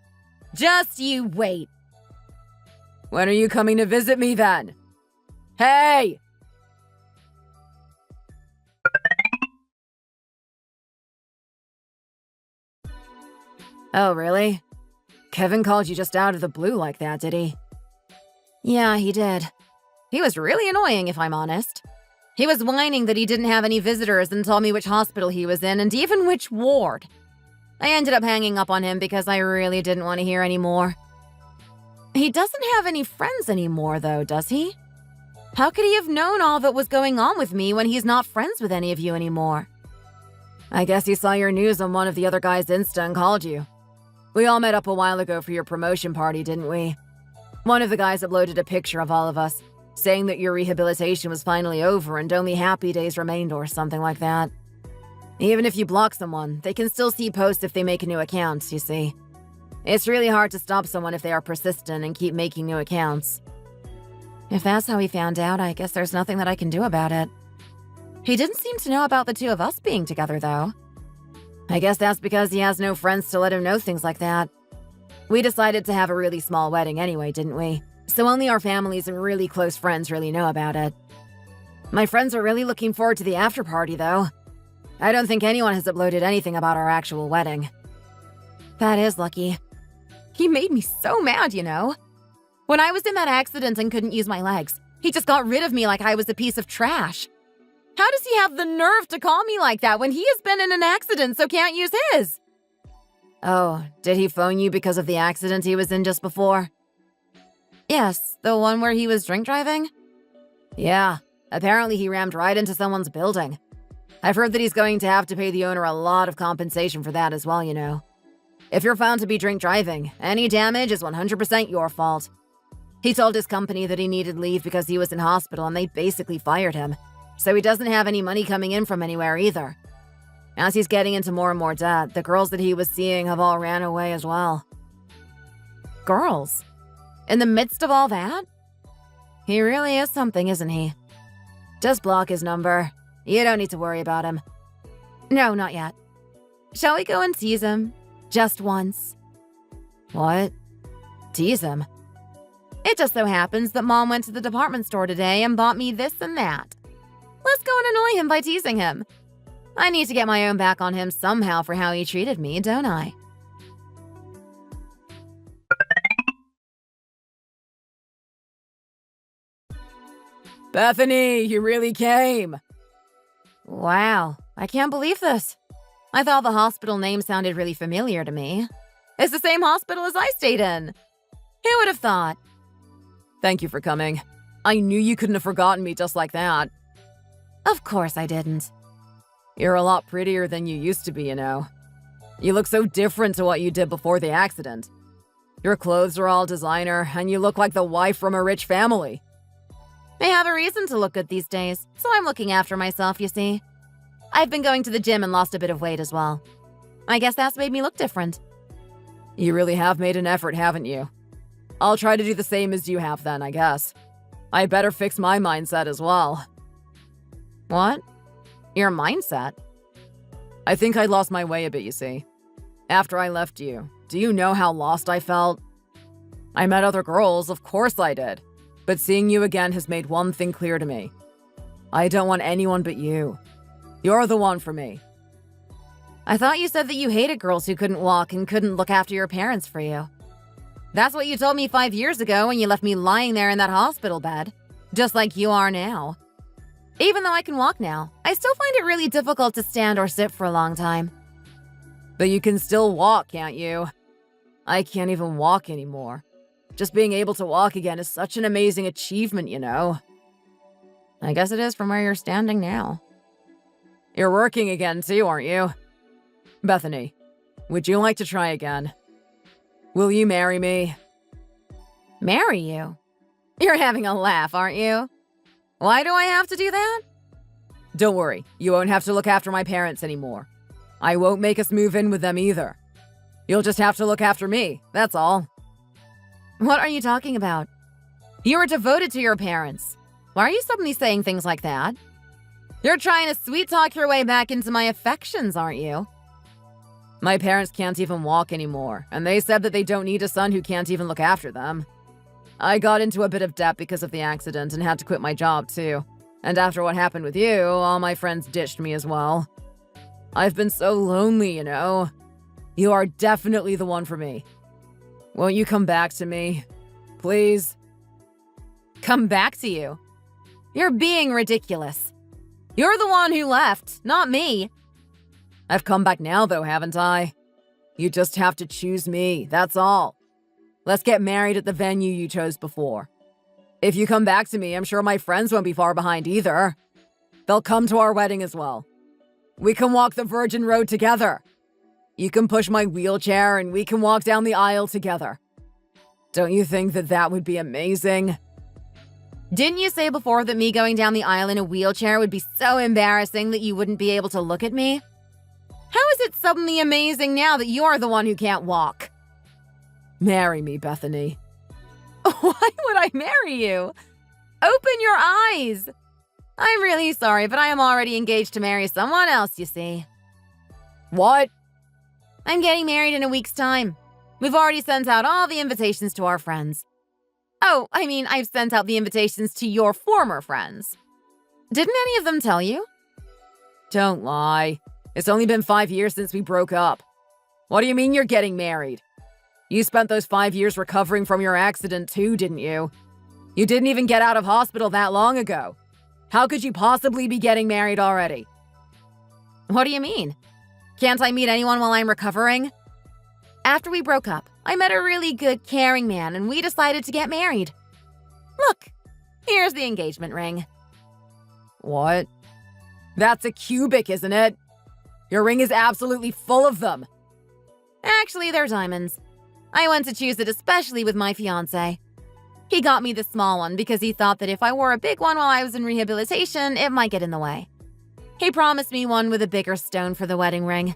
Just you wait. When are you coming to visit me then? Hey! Oh, really? Kevin called you just out of the blue like that, did he? Yeah, he did. He was really annoying, if I'm honest. He was whining that he didn't have any visitors and told me which hospital he was in and even which ward. I ended up hanging up on him because I really didn't want to hear any more. He doesn't have any friends anymore, though, does he? How could he have known all that was going on with me when he's not friends with any of you anymore? I guess he saw your news on one of the other guys' Insta and called you. We all met up a while ago for your promotion party, didn't we? One of the guys uploaded a picture of all of us, saying that your rehabilitation was finally over and only happy days remained or something like that. Even if you block someone, they can still see posts if they make a new account, you see. It's really hard to stop someone if they are persistent and keep making new accounts. If that's how he found out, I guess there's nothing that I can do about it. He didn't seem to know about the two of us being together, though. I guess that's because he has no friends to let him know things like that. We decided to have a really small wedding anyway, didn't we? So only our families and really close friends really know about it. My friends are really looking forward to the after party, though. I don't think anyone has uploaded anything about our actual wedding. That is lucky. He made me so mad, you know? When I was in that accident and couldn't use my legs, he just got rid of me like I was a piece of trash. How does he have the nerve to call me like that when he has been in an accident so can't use his? Oh, did he phone you because of the accident he was in just before? Yes, the one where he was drink driving? Yeah, apparently he rammed right into someone's building. I've heard that he's going to have to pay the owner a lot of compensation for that as well, you know. If you're found to be drink driving, any damage is 100% your fault. He told his company that he needed leave because he was in hospital and they basically fired him. So he doesn't have any money coming in from anywhere either. As he's getting into more and more debt, the girls that he was seeing have all ran away as well. Girls? In the midst of all that? He really is something, isn't he? Just block his number. You don't need to worry about him. No, not yet. Shall we go and tease him? Just once. What? Tease him? It just so happens that Mom went to the department store today and bought me this and that. Let's go and annoy him by teasing him. I need to get my own back on him somehow for how he treated me, don't I? Bethany, you really came. Wow, I can't believe this. I thought the hospital name sounded really familiar to me. It's the same hospital as I stayed in. Who would have thought? Thank you for coming. I knew you couldn't have forgotten me just like that. Of course I didn't. You're a lot prettier than you used to be, you know. You look so different to what you did before the accident. Your clothes are all designer, and you look like the wife from a rich family. I have a reason to look good these days, so I'm looking after myself, you see. I've been going to the gym and lost a bit of weight as well. I guess that's made me look different. You really have made an effort, haven't you? I'll try to do the same as you have then, I guess. I better fix my mindset as well. What? Your mindset? I think I lost my way a bit, you see. After I left you, do you know how lost I felt? I met other girls, of course I did. But seeing you again has made one thing clear to me. I don't want anyone but you. You're the one for me. I thought you said that you hated girls who couldn't walk and couldn't look after your parents for you. That's what you told me 5 years ago when you left me lying there in that hospital bed. Just like you are now. Even though I can walk now, I still find it really difficult to stand or sit for a long time. But you can still walk, can't you? I can't even walk anymore. Just being able to walk again is such an amazing achievement, you know. I guess it is from where you're standing now. You're working again too, aren't you? Bethany, would you like to try again? Will you marry me? Marry you? You're having a laugh, aren't you? Why do I have to do that? Don't worry, you won't have to look after my parents anymore. I won't make us move in with them either. You'll just have to look after me, that's all. What are you talking about? You were devoted to your parents. Why are you suddenly saying things like that? You're trying to sweet-talk your way back into my affections, aren't you? My parents can't even walk anymore, and they said that they don't need a son who can't even look after them. I got into a bit of debt because of the accident and had to quit my job too. And after what happened with you, all my friends ditched me as well. I've been so lonely, you know. You are definitely the one for me. Won't you come back to me? Please? Come back to you? You're being ridiculous. You're the one who left, not me. I've come back now, though, haven't I? You just have to choose me, that's all. Let's get married at the venue you chose before. If you come back to me, I'm sure my friends won't be far behind either. They'll come to our wedding as well. We can walk the Virgin Road together. You can push my wheelchair and we can walk down the aisle together. Don't you think that that would be amazing? Didn't you say before that me going down the aisle in a wheelchair would be so embarrassing that you wouldn't be able to look at me? How is it suddenly amazing now that you're the one who can't walk? Marry me, Bethany. Why would I marry you? Open your eyes! I'm really sorry, but I am already engaged to marry someone else, you see. What? I'm getting married in a week's time. We've already sent out all the invitations to our friends. Oh, I mean, I've sent out the invitations to your former friends. Didn't any of them tell you? Don't lie. It's only been 5 years since we broke up. What do you mean you're getting married? You spent those 5 years recovering from your accident too, didn't you? You didn't even get out of hospital that long ago. How could you possibly be getting married already? What do you mean? Can't I meet anyone while I'm recovering? After we broke up, I met a really good, caring man, and we decided to get married. Look, here's the engagement ring. What? That's a cubic, isn't it? Your ring is absolutely full of them. Actually, they're diamonds. I went to choose it especially with my fiancé. He got me the small one because he thought that if I wore a big one while I was in rehabilitation, it might get in the way. He promised me one with a bigger stone for the wedding ring.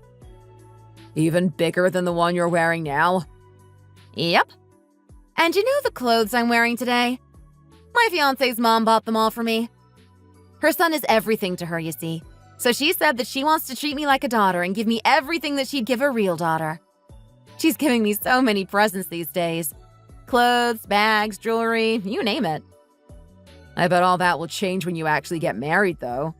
Even bigger than the one you're wearing now? Yep. And you know the clothes I'm wearing today? My fiancé's mom bought them all for me. Her son is everything to her, you see. So she said that she wants to treat me like a daughter and give me everything that she'd give a real daughter. She's giving me so many presents these days. Clothes, bags, jewelry, you name it. I bet all that will change when you actually get married, though.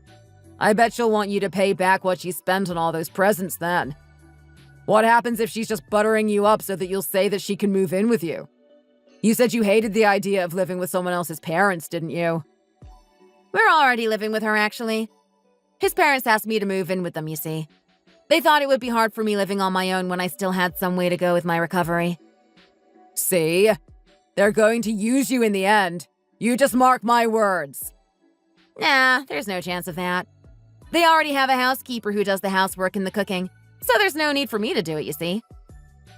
I bet she'll want you to pay back what she spent on all those presents then. What happens if she's just buttering you up so that you'll say that she can move in with you? You said you hated the idea of living with someone else's parents, didn't you? We're already living with her, actually. His parents asked me to move in with them, you see. They thought it would be hard for me living on my own when I still had some way to go with my recovery. See? They're going to use you in the end. You just mark my words. Nah, there's no chance of that. They already have a housekeeper who does the housework and the cooking, so there's no need for me to do it, you see.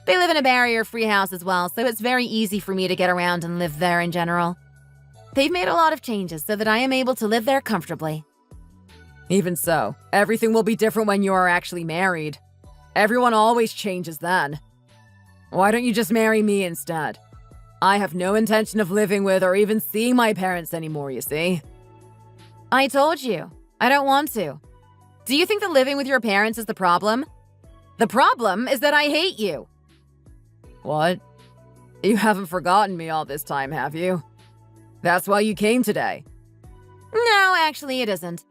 They live in a barrier-free house as well, so it's very easy for me to get around and live there in general. They've made a lot of changes so that I am able to live there comfortably. Even so, everything will be different when you are actually married. Everyone always changes then. Why don't you just marry me instead? I have no intention of living with or even seeing my parents anymore, you see. I told you, I don't want to. Do you think that living with your parents is the problem? The problem is that I hate you. What? You haven't forgotten me all this time, have you? That's why you came today. No, actually it isn't.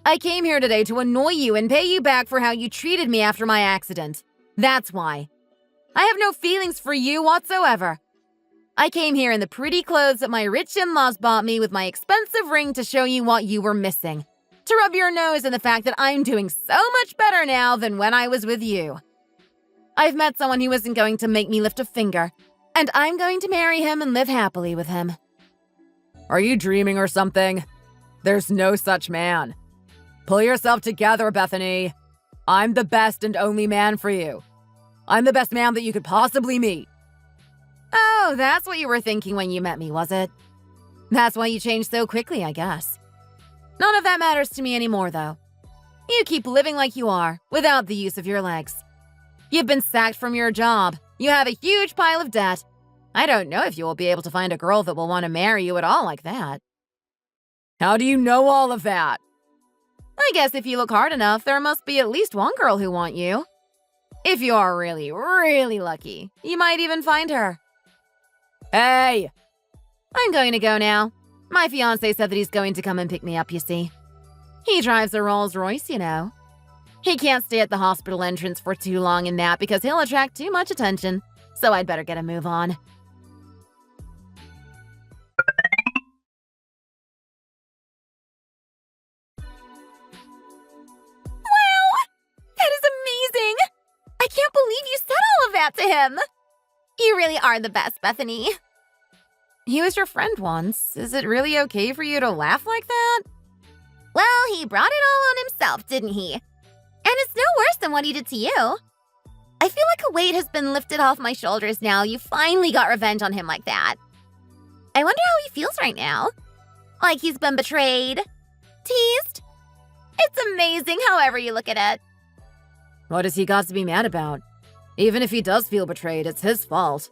I came here today to annoy you and pay you back for how you treated me after my accident. That's why. I have no feelings for you whatsoever. I came here in the pretty clothes that my rich in-laws bought me with my expensive ring to show you what you were missing. To rub your nose in the fact that I'm doing so much better now than when I was with you. I've met someone who isn't going to make me lift a finger, and I'm going to marry him and live happily with him. Are you dreaming or something? There's no such man. Pull yourself together, Bethany. I'm the best and only man for you. I'm the best man that you could possibly meet. Oh, that's what you were thinking when you met me, was it? That's why you changed so quickly, I guess. None of that matters to me anymore, though. You keep living like you are, without the use of your legs. You've been sacked from your job. You have a huge pile of debt. I don't know if you will be able to find a girl that will want to marry you at all like that. How do you know all of that? I guess if you look hard enough, there must be at least one girl who want you. If you are really, really lucky, you might even find her. Hey! I'm going to go now. My fiancé said that he's going to come and pick me up, you see. He drives a Rolls Royce, you know. He can't stay at the hospital entrance for too long in that because he'll attract too much attention, so I'd better get a move on. Wow! That is amazing! I can't believe you said all of that to him! You really are the best, Bethany. He was your friend once. Is it really okay for you to laugh like that? Well, he brought it all on himself, didn't he? And it's no worse than what he did to you. I feel like a weight has been lifted off my shoulders now. You finally got revenge on him like that. I wonder how he feels right now. Like he's been betrayed, teased. It's amazing however you look at it. What has he got to be mad about? Even if he does feel betrayed, it's his fault.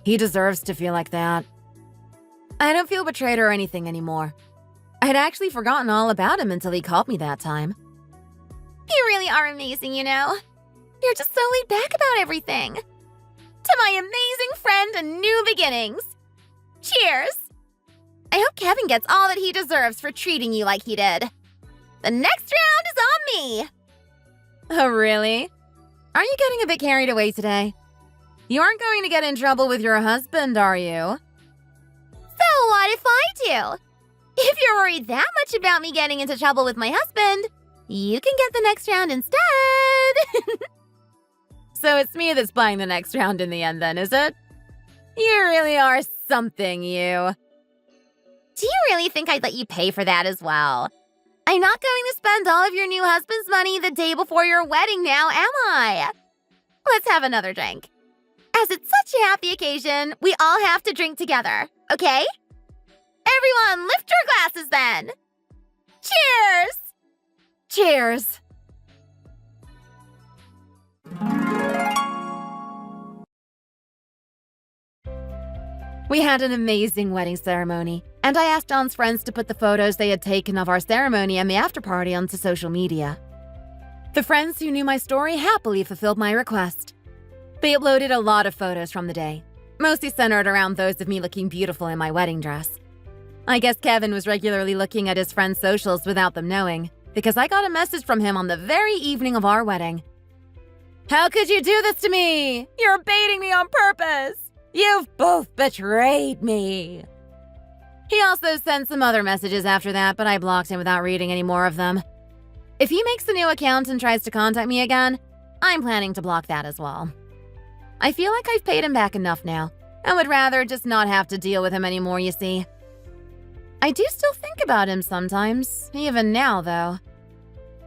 He deserves to feel like that. I don't feel betrayed or anything anymore. I'd actually forgotten all about him until he called me that time. You really are amazing, you know? You're just so laid back about everything. To my amazing friend and new beginnings. Cheers! I hope Kevin gets all that he deserves for treating you like he did. The next round is on me! Oh, really? Are you getting a bit carried away today? You aren't going to get in trouble with your husband, are you? So what if I do? If you're worried that much about me getting into trouble with my husband, you can get the next round instead. So it's me that's buying the next round in the end then, is it? You really are something, you. Do you really think I'd let you pay for that as well? I'm not going to spend all of your new husband's money the day before your wedding now, am I? Let's have another drink. As it's such a happy occasion, we all have to drink together, okay? Everyone, lift your glasses then. Cheers! Cheers! We had an amazing wedding ceremony, and I asked Don's friends to put the photos they had taken of our ceremony and the after-party onto social media. The friends who knew my story happily fulfilled my request. They uploaded a lot of photos from the day, mostly centered around those of me looking beautiful in my wedding dress. I guess Kevin was regularly looking at his friends' socials without them knowing, because I got a message from him on the very evening of our wedding. "How could you do this to me? You're baiting me on purpose! You've both betrayed me!" He also sent some other messages after that, but I blocked him without reading any more of them. If he makes a new account and tries to contact me again, I'm planning to block that as well. I feel like I've paid him back enough now, and would rather just not have to deal with him anymore, you see. I do still think about him sometimes, even now, though.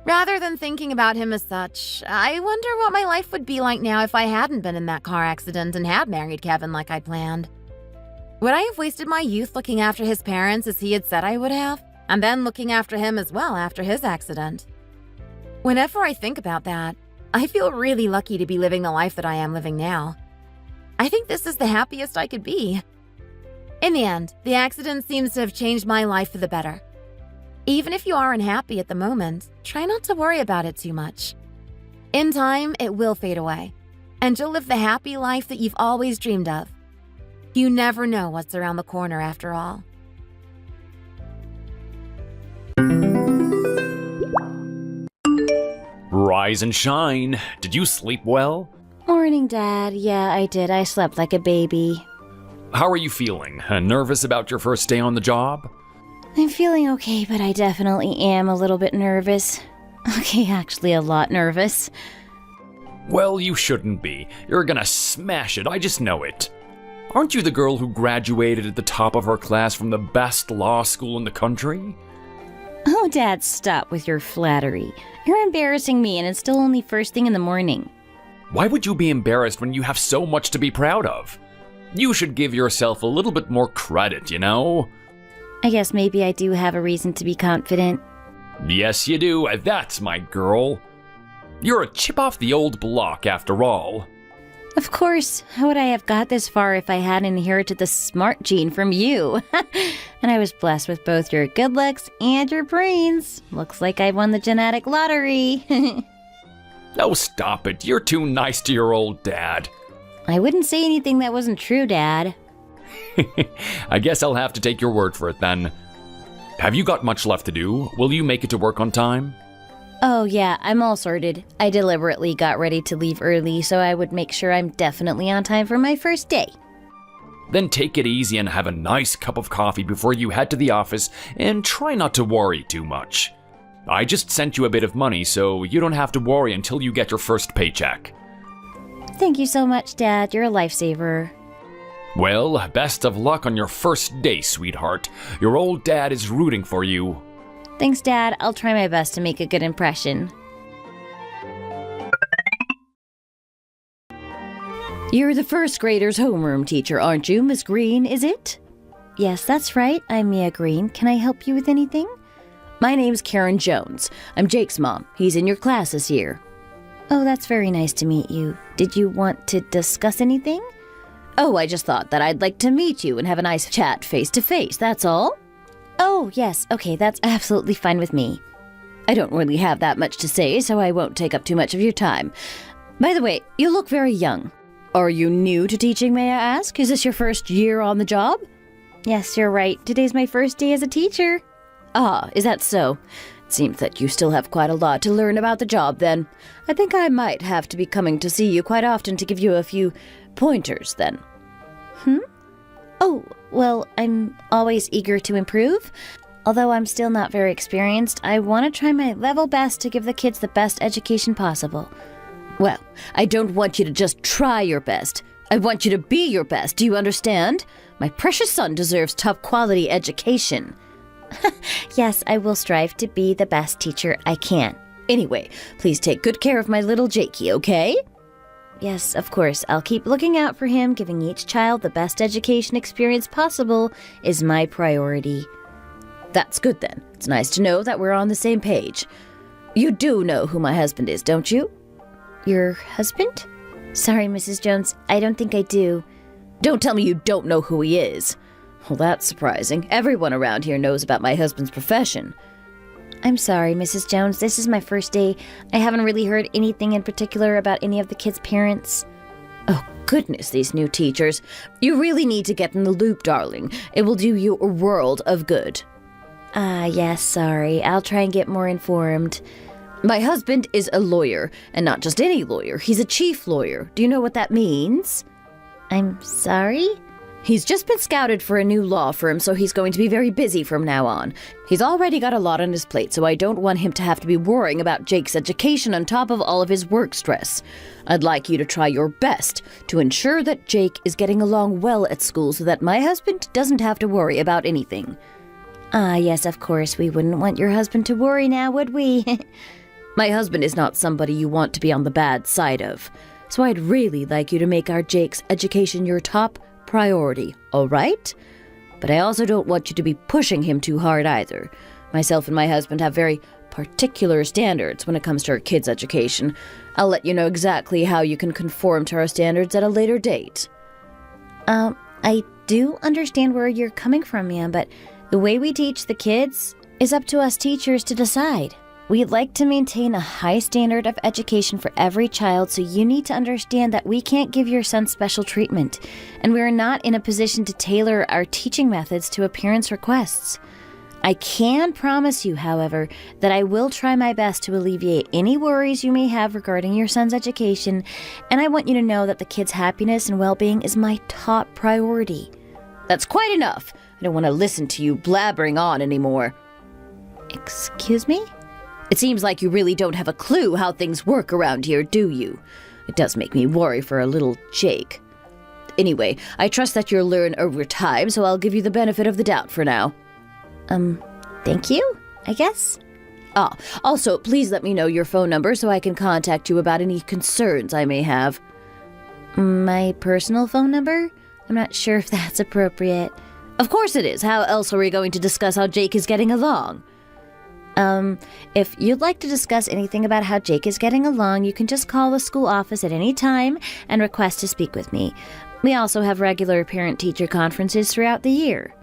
Rather than thinking about him as such, I wonder what my life would be like now if I hadn't been in that car accident and had married Kevin like I'd planned. Would I have wasted my youth looking after his parents as he had said I would have, and then looking after him as well after his accident? Whenever I think about that, I feel really lucky to be living the life that I am living now. I think this is the happiest I could be. In the end, the accident seems to have changed my life for the better. Even if you are unhappy at the moment, try not to worry about it too much. In time, it will fade away, and you'll live the happy life that you've always dreamed of. You never know what's around the corner after all. Rise and shine. Did you sleep well? Morning, Dad. Yeah, I did. I slept like a baby. How are you feeling? Nervous about your first day on the job? I'm feeling okay, but I definitely am a little bit nervous. Okay, actually a lot nervous. Well, you shouldn't be. You're gonna smash it, I just know it. Aren't you the girl who graduated at the top of her class from the best law school in the country? Oh, Dad, stop with your flattery. You're embarrassing me, and it's still only first thing in the morning. Why would you be embarrassed when you have so much to be proud of? You should give yourself a little bit more credit, you know? I guess maybe I do have a reason to be confident. Yes, you do. That's my girl. You're a chip off the old block, after all. Of course. How would I have got this far if I hadn't inherited the smart gene from you? And I was blessed with both your good looks and your brains. Looks like I won the genetic lottery. Oh, stop it. You're too nice to your old dad. I wouldn't say anything that wasn't true, Dad. I guess I'll have to take your word for it then. Have you got much left to do? Will you make it to work on time? Oh yeah, I'm all sorted. I deliberately got ready to leave early so I would make sure I'm definitely on time for my first day. Then take it easy and have a nice cup of coffee before you head to the office, and try not to worry too much. I just sent you a bit of money, so you don't have to worry until you get your first paycheck. Thank you so much, Dad. You're a lifesaver. Well, best of luck on your first day, sweetheart. Your old dad is rooting for you. Thanks, Dad. I'll try my best to make a good impression. You're the first grader's homeroom teacher, aren't you, Miss Green, is it? Yes, that's right. I'm Mia Green. Can I help you with anything? My name's Karen Jones. I'm Jake's mom. He's in your class this year. Oh, that's very nice to meet you. Did you want to discuss anything? Oh, I just thought that I'd like to meet you and have a nice chat face to face, that's all. Oh, yes, okay, that's absolutely fine with me. I don't really have that much to say, so I won't take up too much of your time. By the way, you look very young. Are you new to teaching, may I ask? Is this your first year on the job? Yes, you're right. Today's my first day as a teacher. Ah, is that so? It seems that you still have quite a lot to learn about the job, then. I think I might have to be coming to see you quite often to give you a few pointers, then. Oh, well, I'm always eager to improve. Although I'm still not very experienced, I want to try my level best to give the kids the best education possible. Well, I don't want you to just try your best. I want you to be your best, do you understand? My precious son deserves top-quality education. Yes, I will strive to be the best teacher I can. Anyway, please take good care of my little Jakey, okay? Yes, of course. I'll keep looking out for him. Giving each child the best education experience possible is my priority. That's good then. It's nice to know that we're on the same page. You do know who my husband is, don't you? Your husband? Sorry, Mrs. Jones, I don't think I do. Don't tell me you don't know who he is. Well, that's surprising. Everyone around here knows about my husband's profession. I'm sorry, Mrs. Jones. This is my first day. I haven't really heard anything in particular about any of the kids' parents. Oh, goodness, these new teachers. You really need to get in the loop, darling. It will do you a world of good. Yes, sorry. I'll try and get more informed. My husband is a lawyer, and not just any lawyer. He's a chief lawyer. Do you know what that means? I'm sorry? He's just been scouted for a new law firm, so he's going to be very busy from now on. He's already got a lot on his plate, so I don't want him to have to be worrying about Jake's education on top of all of his work stress. I'd like you to try your best to ensure that Jake is getting along well at school so that my husband doesn't have to worry about anything. Yes, of course. We wouldn't want your husband to worry now, would we? My husband is not somebody you want to be on the bad side of. So I'd really like you to make our Jake's education your top priority, all right? But I also don't want you to be pushing him too hard either. Myself and my husband have very particular standards when it comes to our kids' education. I'll let you know exactly how you can conform to our standards at a later date. I do understand where you're coming from, ma'am, but the way we teach the kids is up to us teachers to decide. We'd like to maintain a high standard of education for every child, so you need to understand that we can't give your son special treatment, and we are not in a position to tailor our teaching methods to a parent's requests. I can promise you, however, that I will try my best to alleviate any worries you may have regarding your son's education, and I want you to know that the kid's happiness and well-being is my top priority. That's quite enough. I don't want to listen to you blabbering on anymore. Excuse me? It seems like you really don't have a clue how things work around here, do you? It does make me worry for a little Jake. Anyway, I trust that you'll learn over time, so I'll give you the benefit of the doubt for now. Thank you, I guess. Also, please let me know your phone number so I can contact you about any concerns I may have. My personal phone number? I'm not sure if that's appropriate. Of course it is. How else are we going to discuss how Jake is getting along? If you'd like to discuss anything about how Jake is getting along, you can just call the school office at any time and request to speak with me. We also have regular parent-teacher conferences throughout the year.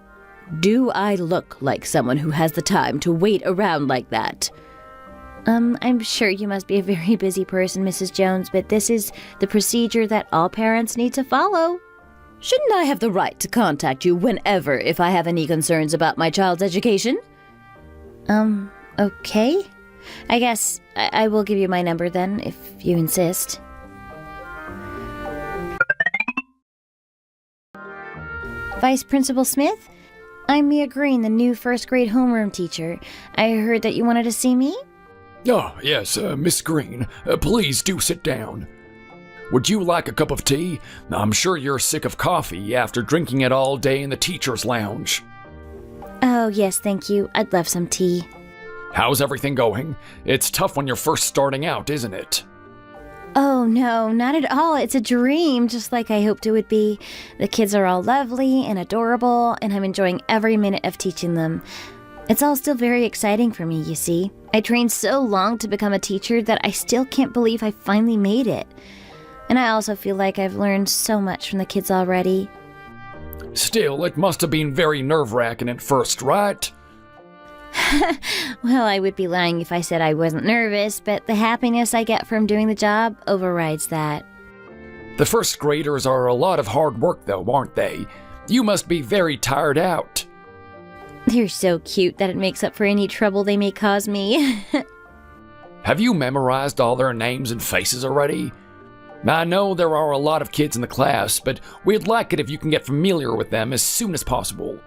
Do I look like someone who has the time to wait around like that? I'm sure you must be a very busy person, Mrs. Jones, but this is the procedure that all parents need to follow. Shouldn't I have the right to contact you whenever if I have any concerns about my child's education? Okay. I guess I will give you my number then, if you insist. Vice Principal Smith? I'm Mia Green, the new first-grade homeroom teacher. I heard that you wanted to see me? Oh, yes, Miss Green. Please do sit down. Would you like a cup of tea? I'm sure you're sick of coffee after drinking it all day in the teacher's lounge. Oh, yes, thank you. I'd love some tea. How's everything going? It's tough when you're first starting out, isn't it? Oh, no, not at all. It's a dream, just like I hoped it would be. The kids are all lovely and adorable, and I'm enjoying every minute of teaching them. It's all still very exciting for me, you see. I trained so long to become a teacher that I still can't believe I finally made it. And I also feel like I've learned so much from the kids already. Still, it must have been very nerve-wracking at first, right? Well, I would be lying if I said I wasn't nervous, but the happiness I get from doing the job overrides that. The first graders are a lot of hard work, though, aren't they? You must be very tired out. They're so cute that it makes up for any trouble they may cause me. Have you memorized all their names and faces already? I know there are a lot of kids in the class, but we'd like it if you can get familiar with them as soon as possible.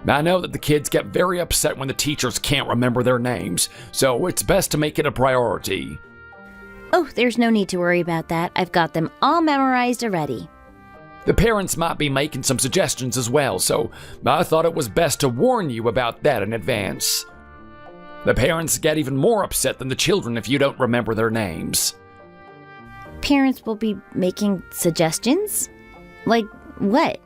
I know that the kids get very upset when the teachers can't remember their names, so it's best to make it a priority. Oh, there's no need to worry about that. I've got them all memorized already. The parents might be making some suggestions as well, so I thought it was best to warn you about that in advance. The parents get even more upset than the children if you don't remember their names. Parents will be making suggestions? Like what?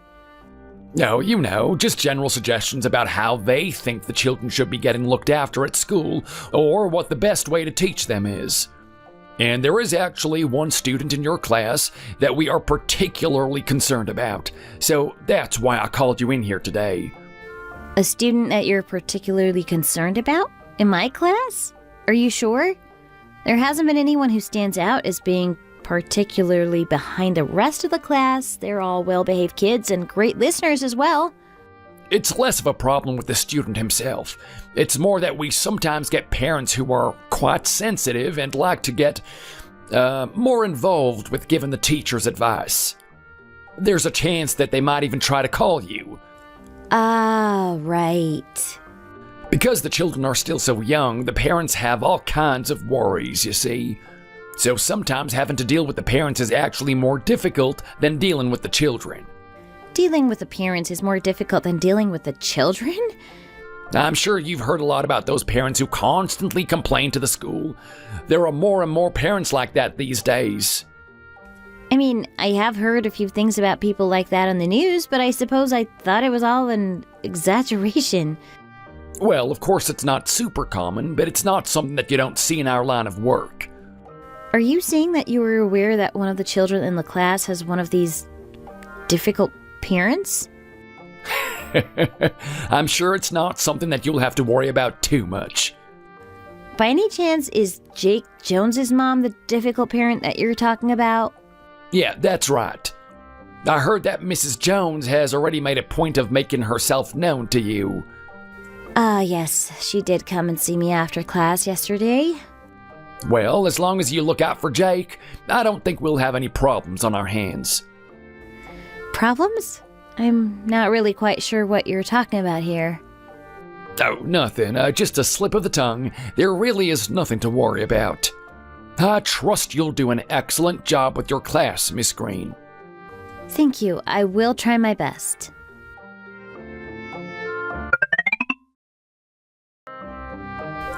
No, you know, just general suggestions about how they think the children should be getting looked after at school, or what the best way to teach them is. And there is actually one student in your class that we are particularly concerned about, so that's why I called you in here today. A student that you're particularly concerned about? In my class? Are you sure? There hasn't been anyone who stands out as being particularly behind the rest of the class. They're all well-behaved kids and great listeners as well. It's less of a problem with the student himself. It's more that we sometimes get parents who are quite sensitive and like to get more involved with giving the teachers advice. There's a chance that they might even try to call you. Ah, right. Because the children are still so young, the parents have all kinds of worries, you see. So sometimes having to deal with the parents is actually more difficult than dealing with the children. Dealing with the parents is more difficult than dealing with the children? I'm sure you've heard a lot about those parents who constantly complain to the school. There are more and more parents like that these days. I mean, I have heard a few things about people like that on the news, but I suppose I thought it was all an exaggeration. Well, of course it's not super common, but it's not something that you don't see in our line of work. Are you saying that you were aware that one of the children in the class has one of these difficult parents? I'm sure it's not something that you'll have to worry about too much. By any chance, is Jake Jones's mom the difficult parent that you're talking about? Yeah, that's right. I heard that Mrs. Jones has already made a point of making herself known to you. Yes, she did come and see me after class yesterday. Well, as long as you look out for Jake, I don't think we'll have any problems on our hands. Problems? I'm not really quite sure what you're talking about here. Oh, nothing. Just a slip of the tongue. There really is nothing to worry about. I trust you'll do an excellent job with your class, Miss Green. Thank you. I will try my best.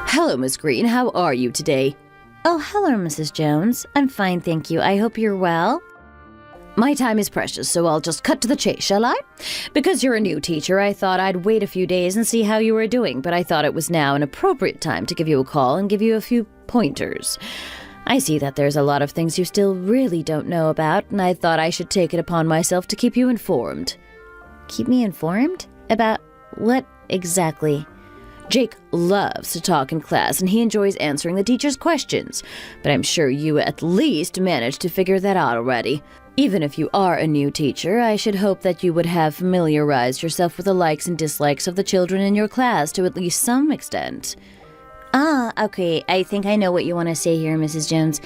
Hello, Miss Green. How are you today? Oh, hello, Mrs. Jones. I'm fine, thank you. I hope you're well. My time is precious, so I'll just cut to the chase, shall I? Because you're a new teacher, I thought I'd wait a few days and see how you were doing, but I thought it was now an appropriate time to give you a call and give you a few pointers. I see that there's a lot of things you still really don't know about, and I thought I should take it upon myself to keep you informed. Keep me informed? About what exactly? Jake loves to talk in class, and he enjoys answering the teacher's questions, but I'm sure you at least managed to figure that out already. Even if you are a new teacher, I should hope that you would have familiarized yourself with the likes and dislikes of the children in your class to at least some extent. Okay, I think I know what you want to say here, Mrs. Jones.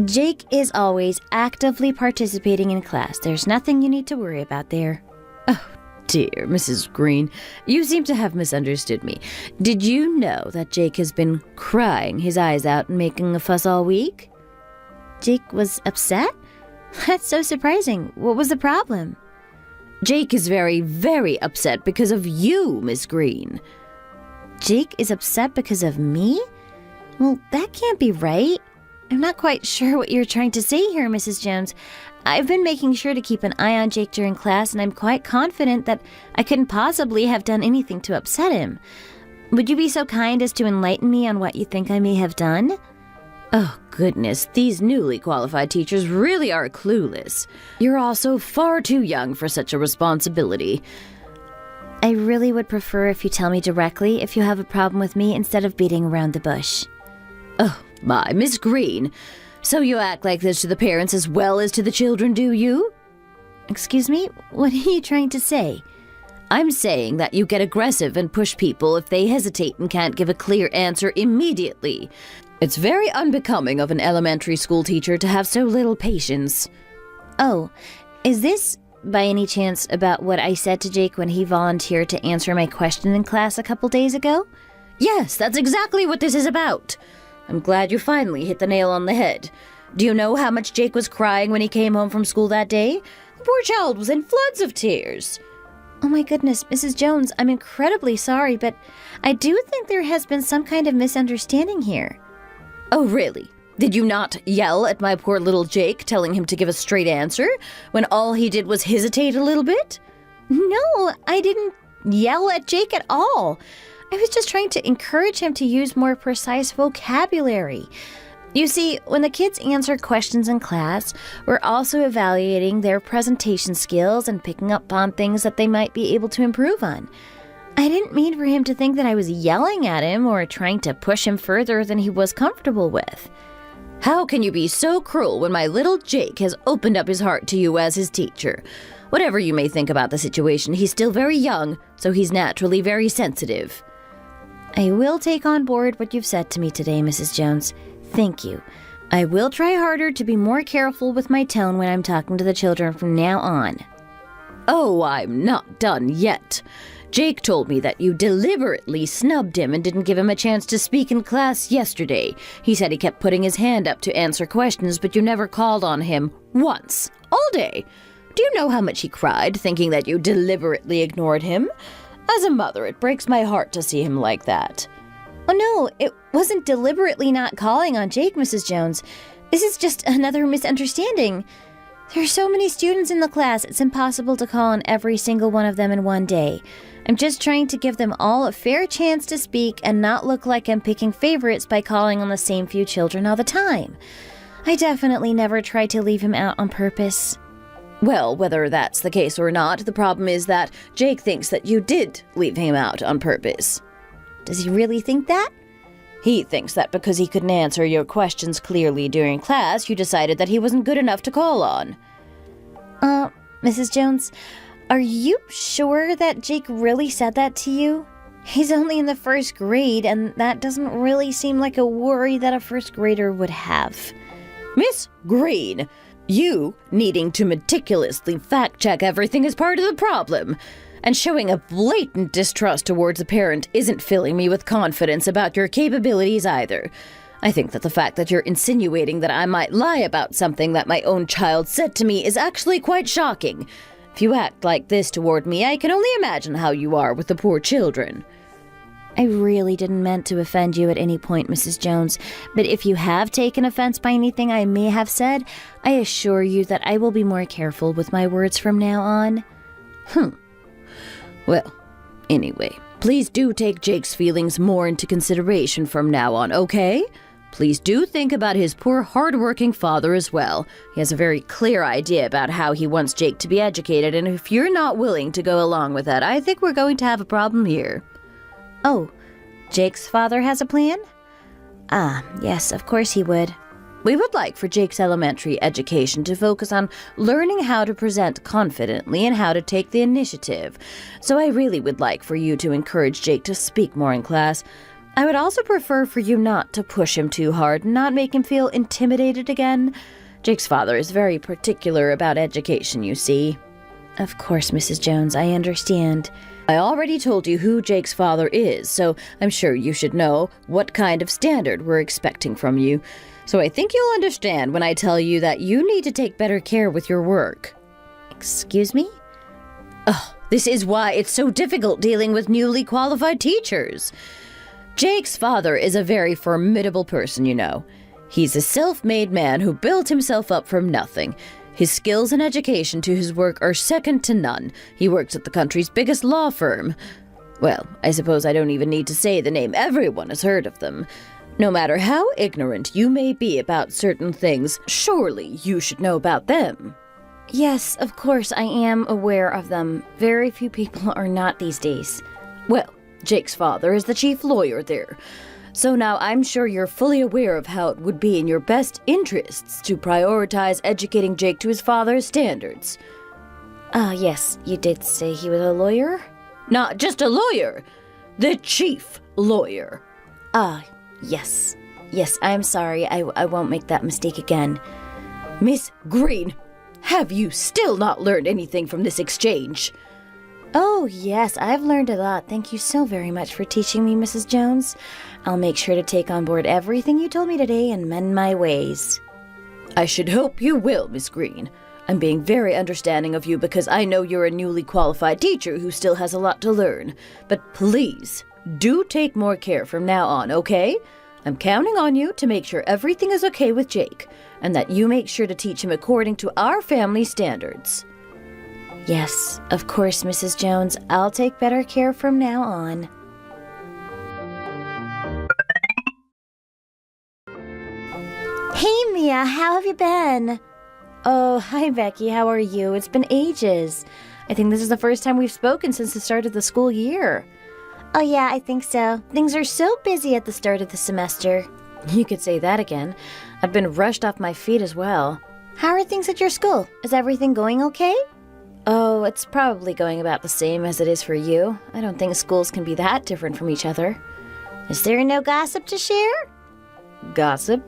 Jake is always actively participating in class. There's nothing you need to worry about there. Oh, dear, Mrs. Green, you seem to have misunderstood me. Did you know that Jake has been crying his eyes out and making a fuss all week? Jake was upset? That's so surprising. What was the problem? Jake is very, very upset because of you, Miss Green. Jake is upset because of me? Well, that can't be right. I'm not quite sure what you're trying to say here, Mrs. Jones. I've been making sure to keep an eye on Jake during class, and I'm quite confident that I couldn't possibly have done anything to upset him. Would you be so kind as to enlighten me on what you think I may have done? Oh, goodness, these newly qualified teachers really are clueless. You're all so far too young for such a responsibility. I really would prefer if you tell me directly if you have a problem with me instead of beating around the bush. Oh, my, Miss Green. So you act like this to the parents as well as to the children, do you? Excuse me? What are you trying to say? I'm saying that you get aggressive and push people if they hesitate and can't give a clear answer immediately. It's very unbecoming of an elementary school teacher to have so little patience. Oh, is this, by any chance, about what I said to Jake when he volunteered to answer my question in class a couple days ago? Yes, that's exactly what this is about. I'm glad you finally hit the nail on the head. Do you know how much Jake was crying when he came home from school that day? The poor child was in floods of tears. Oh my goodness, Mrs. Jones, I'm incredibly sorry, but I do think there has been some kind of misunderstanding here. Oh, really? Did you not yell at my poor little Jake, telling him to give a straight answer, when all he did was hesitate a little bit? No, I didn't yell at Jake at all. I was just trying to encourage him to use more precise vocabulary. You see, when the kids answer questions in class, we're also evaluating their presentation skills and picking up on things that they might be able to improve on. I didn't mean for him to think that I was yelling at him or trying to push him further than he was comfortable with. How can you be so cruel when my little Jake has opened up his heart to you as his teacher? Whatever you may think about the situation, he's still very young, so he's naturally very sensitive. I will take on board what you've said to me today, Mrs. Jones. Thank you. I will try harder to be more careful with my tone when I'm talking to the children from now on. Oh, I'm not done yet. Jake told me that you deliberately snubbed him and didn't give him a chance to speak in class yesterday. He said he kept putting his hand up to answer questions, but you never called on him once, all day. Do you know how much he cried, thinking that you deliberately ignored him? As a mother, it breaks my heart to see him like that. Oh no, it wasn't deliberately not calling on Jake, Mrs. Jones. This is just another misunderstanding. There are so many students in the class, it's impossible to call on every single one of them in one day. I'm just trying to give them all a fair chance to speak and not look like I'm picking favorites by calling on the same few children all the time. I definitely never tried to leave him out on purpose. Well, whether that's the case or not, the problem is that Jake thinks that you did leave him out on purpose. Does he really think that? He thinks that because he couldn't answer your questions clearly during class, you decided that he wasn't good enough to call on. Mrs. Jones, are you sure that Jake really said that to you? He's only in the first grade, and that doesn't really seem like a worry that a first grader would have. Miss Green, you needing to meticulously fact-check everything is part of the problem. And showing a blatant distrust towards a parent isn't filling me with confidence about your capabilities either. I think that the fact that you're insinuating that I might lie about something that my own child said to me is actually quite shocking. If you act like this toward me, I can only imagine how you are with the poor children. I really didn't mean to offend you at any point, Mrs. Jones, but if you have taken offense by anything I may have said, I assure you that I will be more careful with my words from now on. Well, anyway, please do take Jake's feelings more into consideration from now on, okay? Please do think about his poor, hard-working father as well. He has a very clear idea about how he wants Jake to be educated, and if you're not willing to go along with that, I think we're going to have a problem here. Oh, Jake's father has a plan? Yes, of course he would. We would like for Jake's elementary education to focus on learning how to present confidently and how to take the initiative. So I really would like for you to encourage Jake to speak more in class. I would also prefer for you not to push him too hard and not make him feel intimidated again. Jake's father is very particular about education, you see. Of course, Mrs. Jones, I understand. I already told you who Jake's father is, so I'm sure you should know what kind of standard we're expecting from you. So I think you'll understand when I tell you that you need to take better care with your work. Excuse me? This is why it's so difficult dealing with newly qualified teachers. Jake's father is a very formidable person, you know. He's a self-made man who built himself up from nothing. His skills and education to his work are second to none. He works at the country's biggest law firm. Well, I suppose I don't even need to say the name. Everyone has heard of them. No matter how ignorant you may be about certain things, surely you should know about them. Yes, of course, I am aware of them. Very few people are not these days. Well, Jake's father is the chief lawyer there. So now I'm sure you're fully aware of how it would be in your best interests to prioritize educating Jake to his father's standards. Yes, you did say he was a lawyer? Not just a lawyer, the chief lawyer. Yes. Yes, I'm sorry. I won't make that mistake again. Miss Green, have you still not learned anything from this exchange? Oh, yes, I've learned a lot. Thank you so very much for teaching me, Mrs. Jones. I'll make sure to take on board everything you told me today and mend my ways. I should hope you will, Miss Green. I'm being very understanding of you because I know you're a newly qualified teacher who still has a lot to learn. But please, do take more care from now on, okay? I'm counting on you to make sure everything is okay with Jake, and that you make sure to teach him according to our family standards. Yes, of course, Mrs. Jones. I'll take better care from now on. Hey, Mia, how have you been? Oh, hi, Becky. How are you? It's been ages. I think this is the first time we've spoken since the start of the school year. Oh, yeah, I think so. Things are so busy at the start of the semester. You could say that again. I've been rushed off my feet as well. How are things at your school? Is everything going okay? Oh, it's probably going about the same as it is for you. I don't think schools can be that different from each other. Is there no gossip to share? Gossip?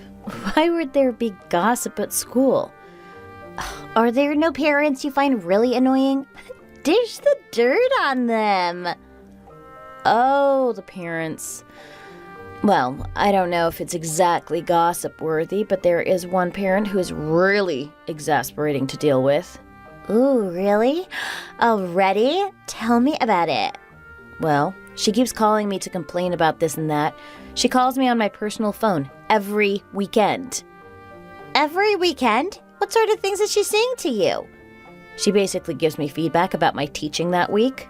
Why would there be gossip at school? Are there no parents you find really annoying? Dish the dirt on them. Oh, the parents. Well, I don't know if it's exactly gossip-worthy, but there is one parent who is really exasperating to deal with. Ooh, really? Already? Tell me about it. Well, she keeps calling me to complain about this and that. She calls me on my personal phone every weekend. Every weekend? What sort of things is she saying to you? She basically gives me feedback about my teaching that week.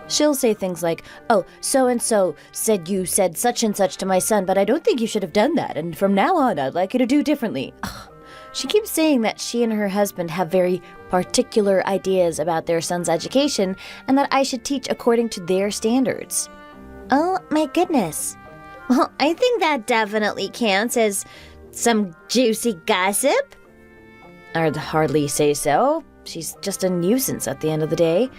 She'll say things like, oh, so-and-so said you said such and such to my son, but I don't think you should have done that, and from now on I'd like you to do differently. Ugh. She keeps saying that she and her husband have very particular ideas about their son's education and that I should teach according to their standards. Oh, my goodness. Well, I think that definitely counts as some juicy gossip. I'd hardly say so. She's just a nuisance at the end of the day.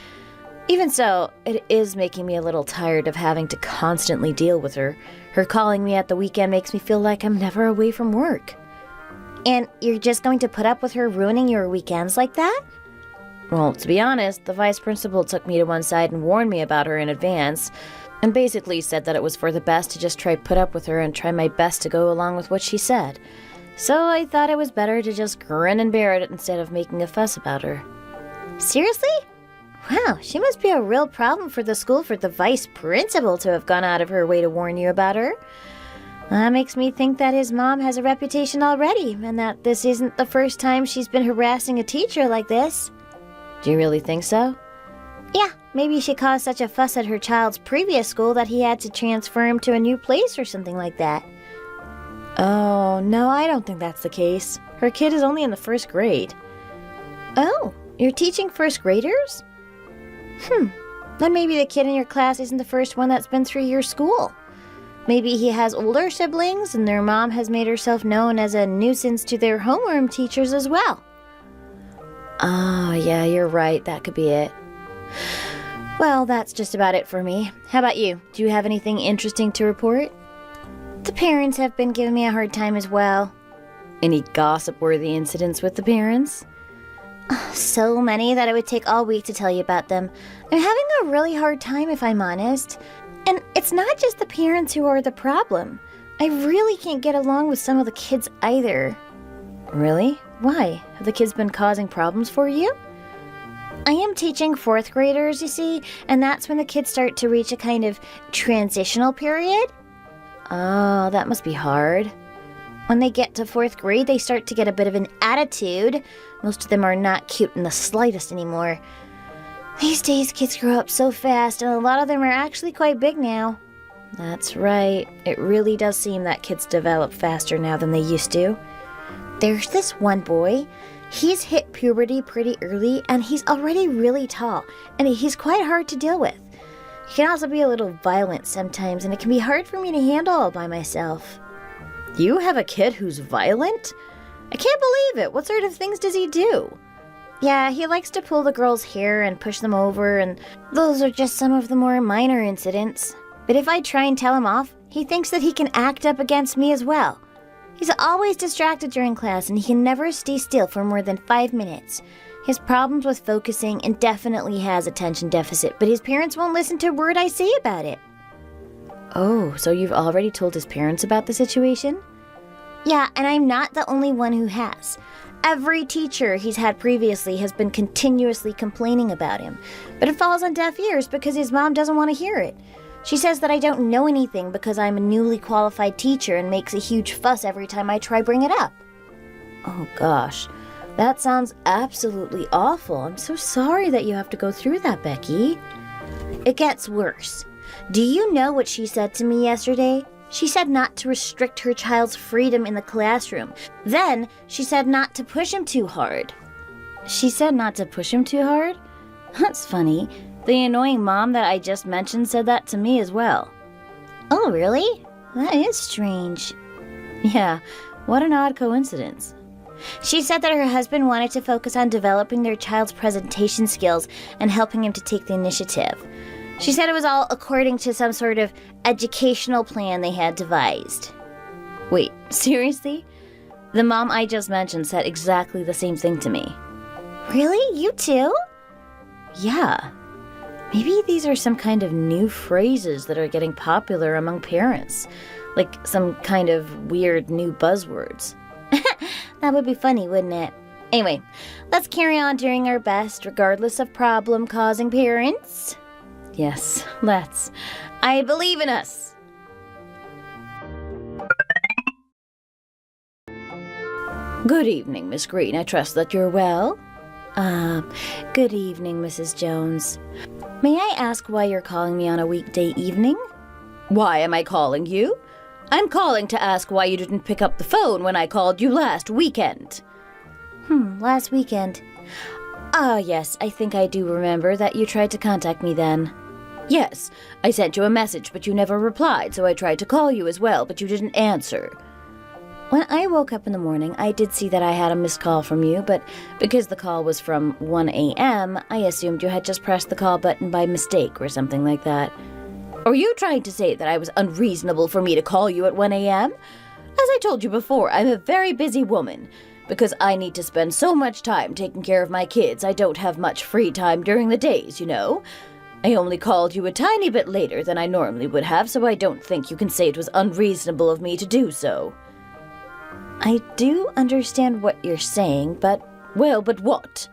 Even so, it is making me a little tired of having to constantly deal with her. Her calling me at the weekend makes me feel like I'm never away from work. And you're just going to put up with her ruining your weekends like that? Well, to be honest, the vice principal took me to one side and warned me about her in advance, and basically said that it was for the best to just put up with her and try my best to go along with what she said. So I thought it was better to just grin and bear it instead of making a fuss about her. Seriously? Wow, she must be a real problem for the school for the vice principal to have gone out of her way to warn you about her. That makes me think that his mom has a reputation already, and that this isn't the first time she's been harassing a teacher like this. Do you really think so? Yeah, maybe she caused such a fuss at her child's previous school that he had to transfer him to a new place or something like that. Oh, no, I don't think that's the case. Her kid is only in the first grade. Oh, you're teaching first graders? Then maybe the kid in your class isn't the first one that's been through your school. Maybe he has older siblings and their mom has made herself known as a nuisance to their homeroom teachers as well. Oh, yeah, you're right. That could be it. Well, that's just about it for me. How about you? Do you have anything interesting to report? The parents have been giving me a hard time as well. Any gossip-worthy incidents with the parents? So many that it would take all week to tell you about them. I'm having a really hard time, if I'm honest. And it's not just the parents who are the problem. I really can't get along with some of the kids either. Really? Why? Have the kids been causing problems for you? I am teaching fourth graders, you see, and that's when the kids start to reach a kind of transitional period. Oh, that must be hard. When they get to fourth grade, they start to get a bit of an attitude. Most of them are not cute in the slightest anymore. These days, kids grow up so fast, and a lot of them are actually quite big now. That's right. It really does seem that kids develop faster now than they used to. There's this one boy. He's hit puberty pretty early, and he's already really tall, and he's quite hard to deal with. He can also be a little violent sometimes, and it can be hard for me to handle all by myself. You have a kid who's violent? I can't believe it. What sort of things does he do? Yeah, he likes to pull the girls' hair and push them over, and those are just some of the more minor incidents. But if I try and tell him off, he thinks that he can act up against me as well. He's always distracted during class, and he can never stay still for more than 5 minutes. He has problems with focusing and definitely has attention deficit, but his parents won't listen to a word I say about it. Oh, so you've already told his parents about the situation? Yeah, and I'm not the only one who has. Every teacher he's had previously has been continuously complaining about him, but it falls on deaf ears because his mom doesn't want to hear it. She says that I don't know anything because I'm a newly qualified teacher and makes a huge fuss every time I try bring it up. Oh gosh, that sounds absolutely awful. I'm so sorry that you have to go through that, Becky. It gets worse. Do you know what she said to me yesterday? She said not to restrict her child's freedom in the classroom. Then she said not to push him too hard. She said not to push him too hard? That's funny. The annoying mom that I just mentioned said that to me as well. Oh, really? That is strange. Yeah, what an odd coincidence. She said that her husband wanted to focus on developing their child's presentation skills and helping him to take the initiative. She said it was all according to some sort of educational plan they had devised. Wait, seriously? The mom I just mentioned said exactly the same thing to me. Really? You too? Yeah. Maybe these are some kind of new phrases that are getting popular among parents. Like some kind of weird new buzzwords. That would be funny, wouldn't it? Anyway, let's carry on doing our best regardless of problem-causing parents. Yes, let's. I believe in us. Good evening, Miss Green. I trust that you're well. Good evening, Mrs. Jones. May I ask why you're calling me on a weekday evening? Why am I calling you? I'm calling to ask why you didn't pick up the phone when I called you last weekend. Last weekend. Yes, I think I do remember that you tried to contact me then. Yes, I sent you a message, but you never replied, so I tried to call you as well, but you didn't answer. When I woke up in the morning, I did see that I had a missed call from you, but because the call was from 1 a.m., I assumed you had just pressed the call button by mistake or something like that. Are you trying to say that I was unreasonable for me to call you at 1 a.m.? As I told you before, I'm a very busy woman. Because I need to spend so much time taking care of my kids, I don't have much free time during the days, you know? I only called you a tiny bit later than I normally would have, so I don't think you can say it was unreasonable of me to do so. I do understand what you're saying, but what?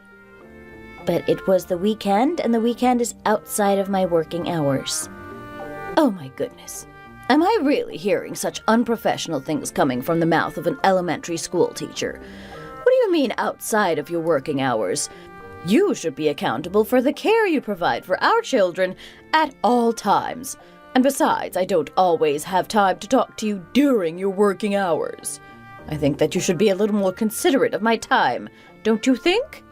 But it was the weekend, and the weekend is outside of my working hours. Oh my goodness. Am I really hearing such unprofessional things coming from the mouth of an elementary school teacher? What do you mean outside of your working hours? You should be accountable for the care you provide for our children at all times. And besides, I don't always have time to talk to you during your working hours. I think that you should be a little more considerate of my time, don't you think?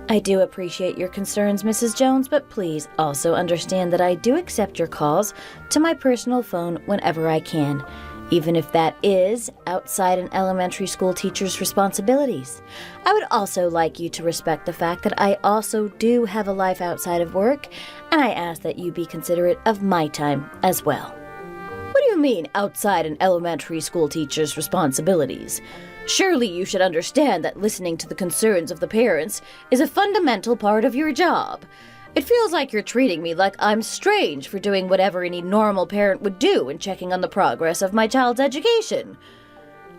I do appreciate your concerns, Mrs. Jones, but please also understand that I do accept your calls to my personal phone whenever I can, even if that is outside an elementary school teacher's responsibilities. I would also like you to respect the fact that I also do have a life outside of work, and I ask that you be considerate of my time as well. What do you mean, outside an elementary school teacher's responsibilities? Surely you should understand that listening to the concerns of the parents is a fundamental part of your job. It feels like you're treating me like I'm strange for doing whatever any normal parent would do in checking on the progress of my child's education.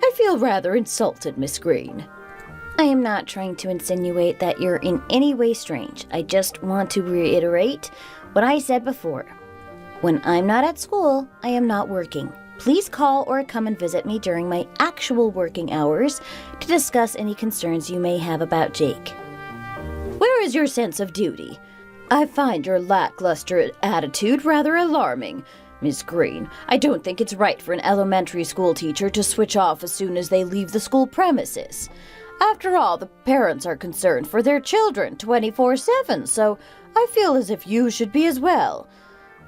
I feel rather insulted, Miss Green. I am not trying to insinuate that you're in any way strange. I just want to reiterate what I said before. When I'm not at school, I am not working. Please call or come and visit me during my actual working hours to discuss any concerns you may have about Jake. Where is your sense of duty? I find your lackluster attitude rather alarming. Miss Green, I don't think it's right for an elementary school teacher to switch off as soon as they leave the school premises. After all, the parents are concerned for their children 24/7, so I feel as if you should be as well.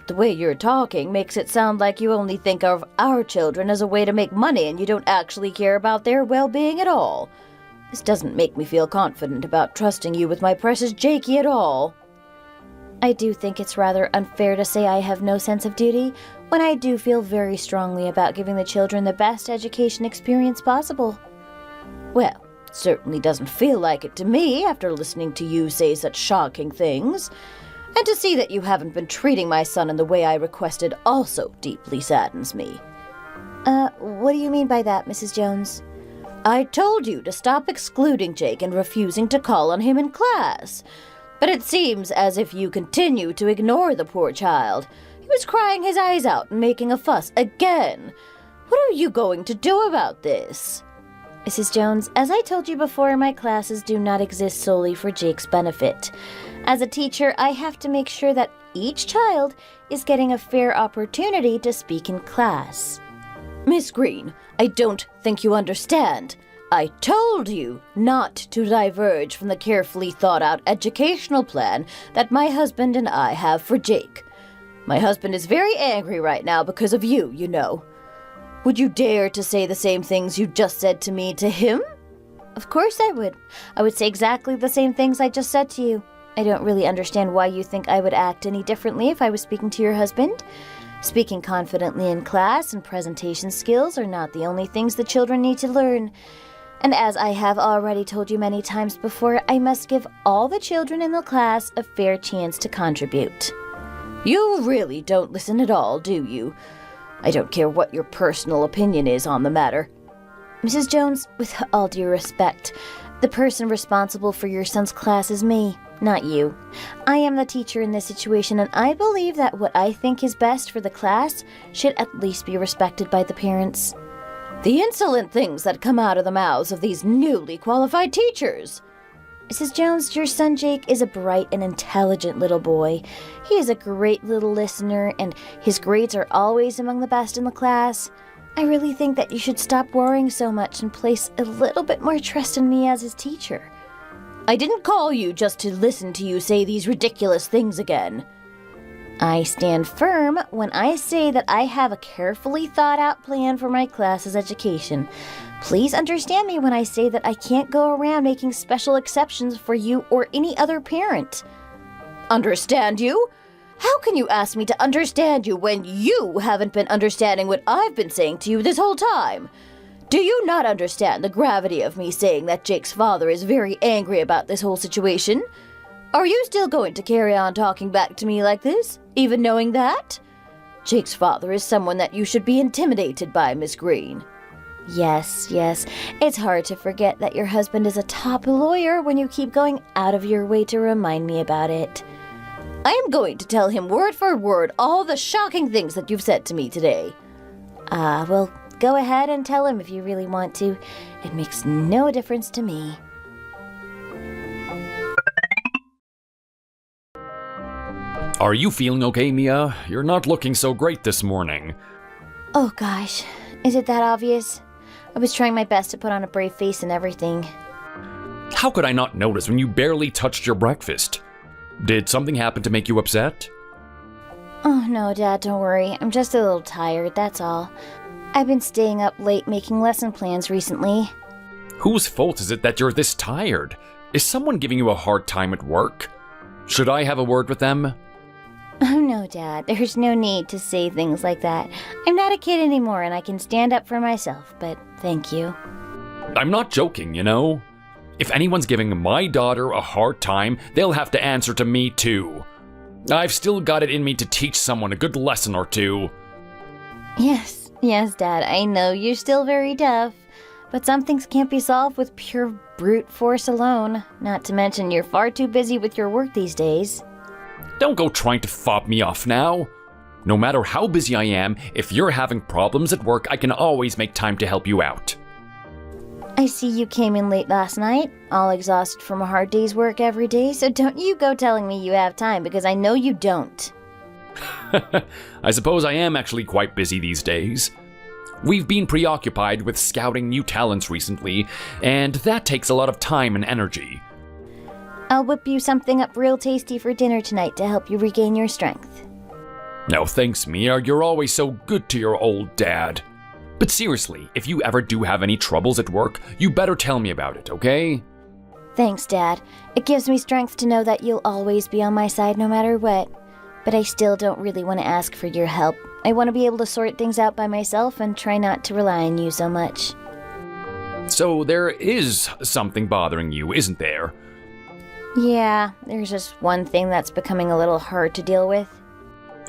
The way you're talking makes it sound like you only think of our children as a way to make money and you don't actually care about their well-being at all. This doesn't make me feel confident about trusting you with my precious Jakey at all. I do think it's rather unfair to say I have no sense of duty, when I do feel very strongly about giving the children the best education experience possible. Well, it certainly doesn't feel like it to me after listening to you say such shocking things. And to see that you haven't been treating my son in the way I requested also deeply saddens me. What do you mean by that, Mrs. Jones? I told you to stop excluding Jake and refusing to call on him in class. But it seems as if you continue to ignore the poor child. He was crying his eyes out and making a fuss again. What are you going to do about this? Mrs. Jones, as I told you before, my classes do not exist solely for Jake's benefit. As a teacher, I have to make sure that each child is getting a fair opportunity to speak in class. Miss Green, I don't think you understand. I told you not to diverge from the carefully thought-out educational plan that my husband and I have for Jake. My husband is very angry right now because of you, you know. Would you dare to say the same things you just said to me to him? Of course I would. I would say exactly the same things I just said to you. I don't really understand why you think I would act any differently if I was speaking to your husband. Speaking confidently in class and presentation skills are not the only things the children need to learn. And as I have already told you many times before, I must give all the children in the class a fair chance to contribute. You really don't listen at all, do you? I don't care what your personal opinion is on the matter. Mrs. Jones, with all due respect, the person responsible for your son's class is me, not you. I am the teacher in this situation, and I believe that what I think is best for the class should at least be respected by the parents. The insolent things that come out of the mouths of these newly qualified teachers. Mrs. Jones, your son Jake is a bright and intelligent little boy. He is a great little listener, and his grades are always among the best in the class. I really think that you should stop worrying so much and place a little bit more trust in me as his teacher. I didn't call you just to listen to you say these ridiculous things again. I stand firm when I say that I have a carefully thought-out plan for my class's education. Please understand me when I say that I can't go around making special exceptions for you or any other parent. Understand you? How can you ask me to understand you when you haven't been understanding what I've been saying to you this whole time? Do you not understand the gravity of me saying that Jake's father is very angry about this whole situation? Are you still going to carry on talking back to me like this, even knowing that? Jake's father is someone that you should be intimidated by, Miss Green. Yes. It's hard to forget that your husband is a top lawyer when you keep going out of your way to remind me about it. I am going to tell him word for word all the shocking things that you've said to me today. Well, go ahead and tell him if you really want to. It makes no difference to me. Are you feeling okay, Mia? You're not looking so great this morning. Oh gosh, is it that obvious? I was trying my best to put on a brave face and everything. How could I not notice when you barely touched your breakfast? Did something happen to make you upset? Oh no, Dad, don't worry. I'm just a little tired, that's all. I've been staying up late making lesson plans recently. Whose fault is it that you're this tired? Is someone giving you a hard time at work? Should I have a word with them? Oh no, Dad, there's no need to say things like that. I'm not a kid anymore and I can stand up for myself, but thank you. I'm not joking, you know? If anyone's giving my daughter a hard time, they'll have to answer to me too. I've still got it in me to teach someone a good lesson or two. Yes, Dad, I know you're still very tough, but some things can't be solved with pure brute force alone. Not to mention you're far too busy with your work these days. Don't go trying to fob me off now. No matter how busy I am, if you're having problems at work, I can always make time to help you out. I see you came in late last night, all exhausted from a hard day's work every day, so don't you go telling me you have time, because I know you don't. I suppose I am actually quite busy these days. We've been preoccupied with scouting new talents recently, and that takes a lot of time and energy. I'll whip you something up real tasty for dinner tonight to help you regain your strength. No thanks, Mia. You're always so good to your old dad. But seriously, if you ever do have any troubles at work, you better tell me about it, okay? Thanks, Dad. It gives me strength to know that you'll always be on my side no matter what. But I still don't really want to ask for your help. I want to be able to sort things out by myself and try not to rely on you so much. So there is something bothering you, isn't there? Yeah, there's just one thing that's becoming a little hard to deal with.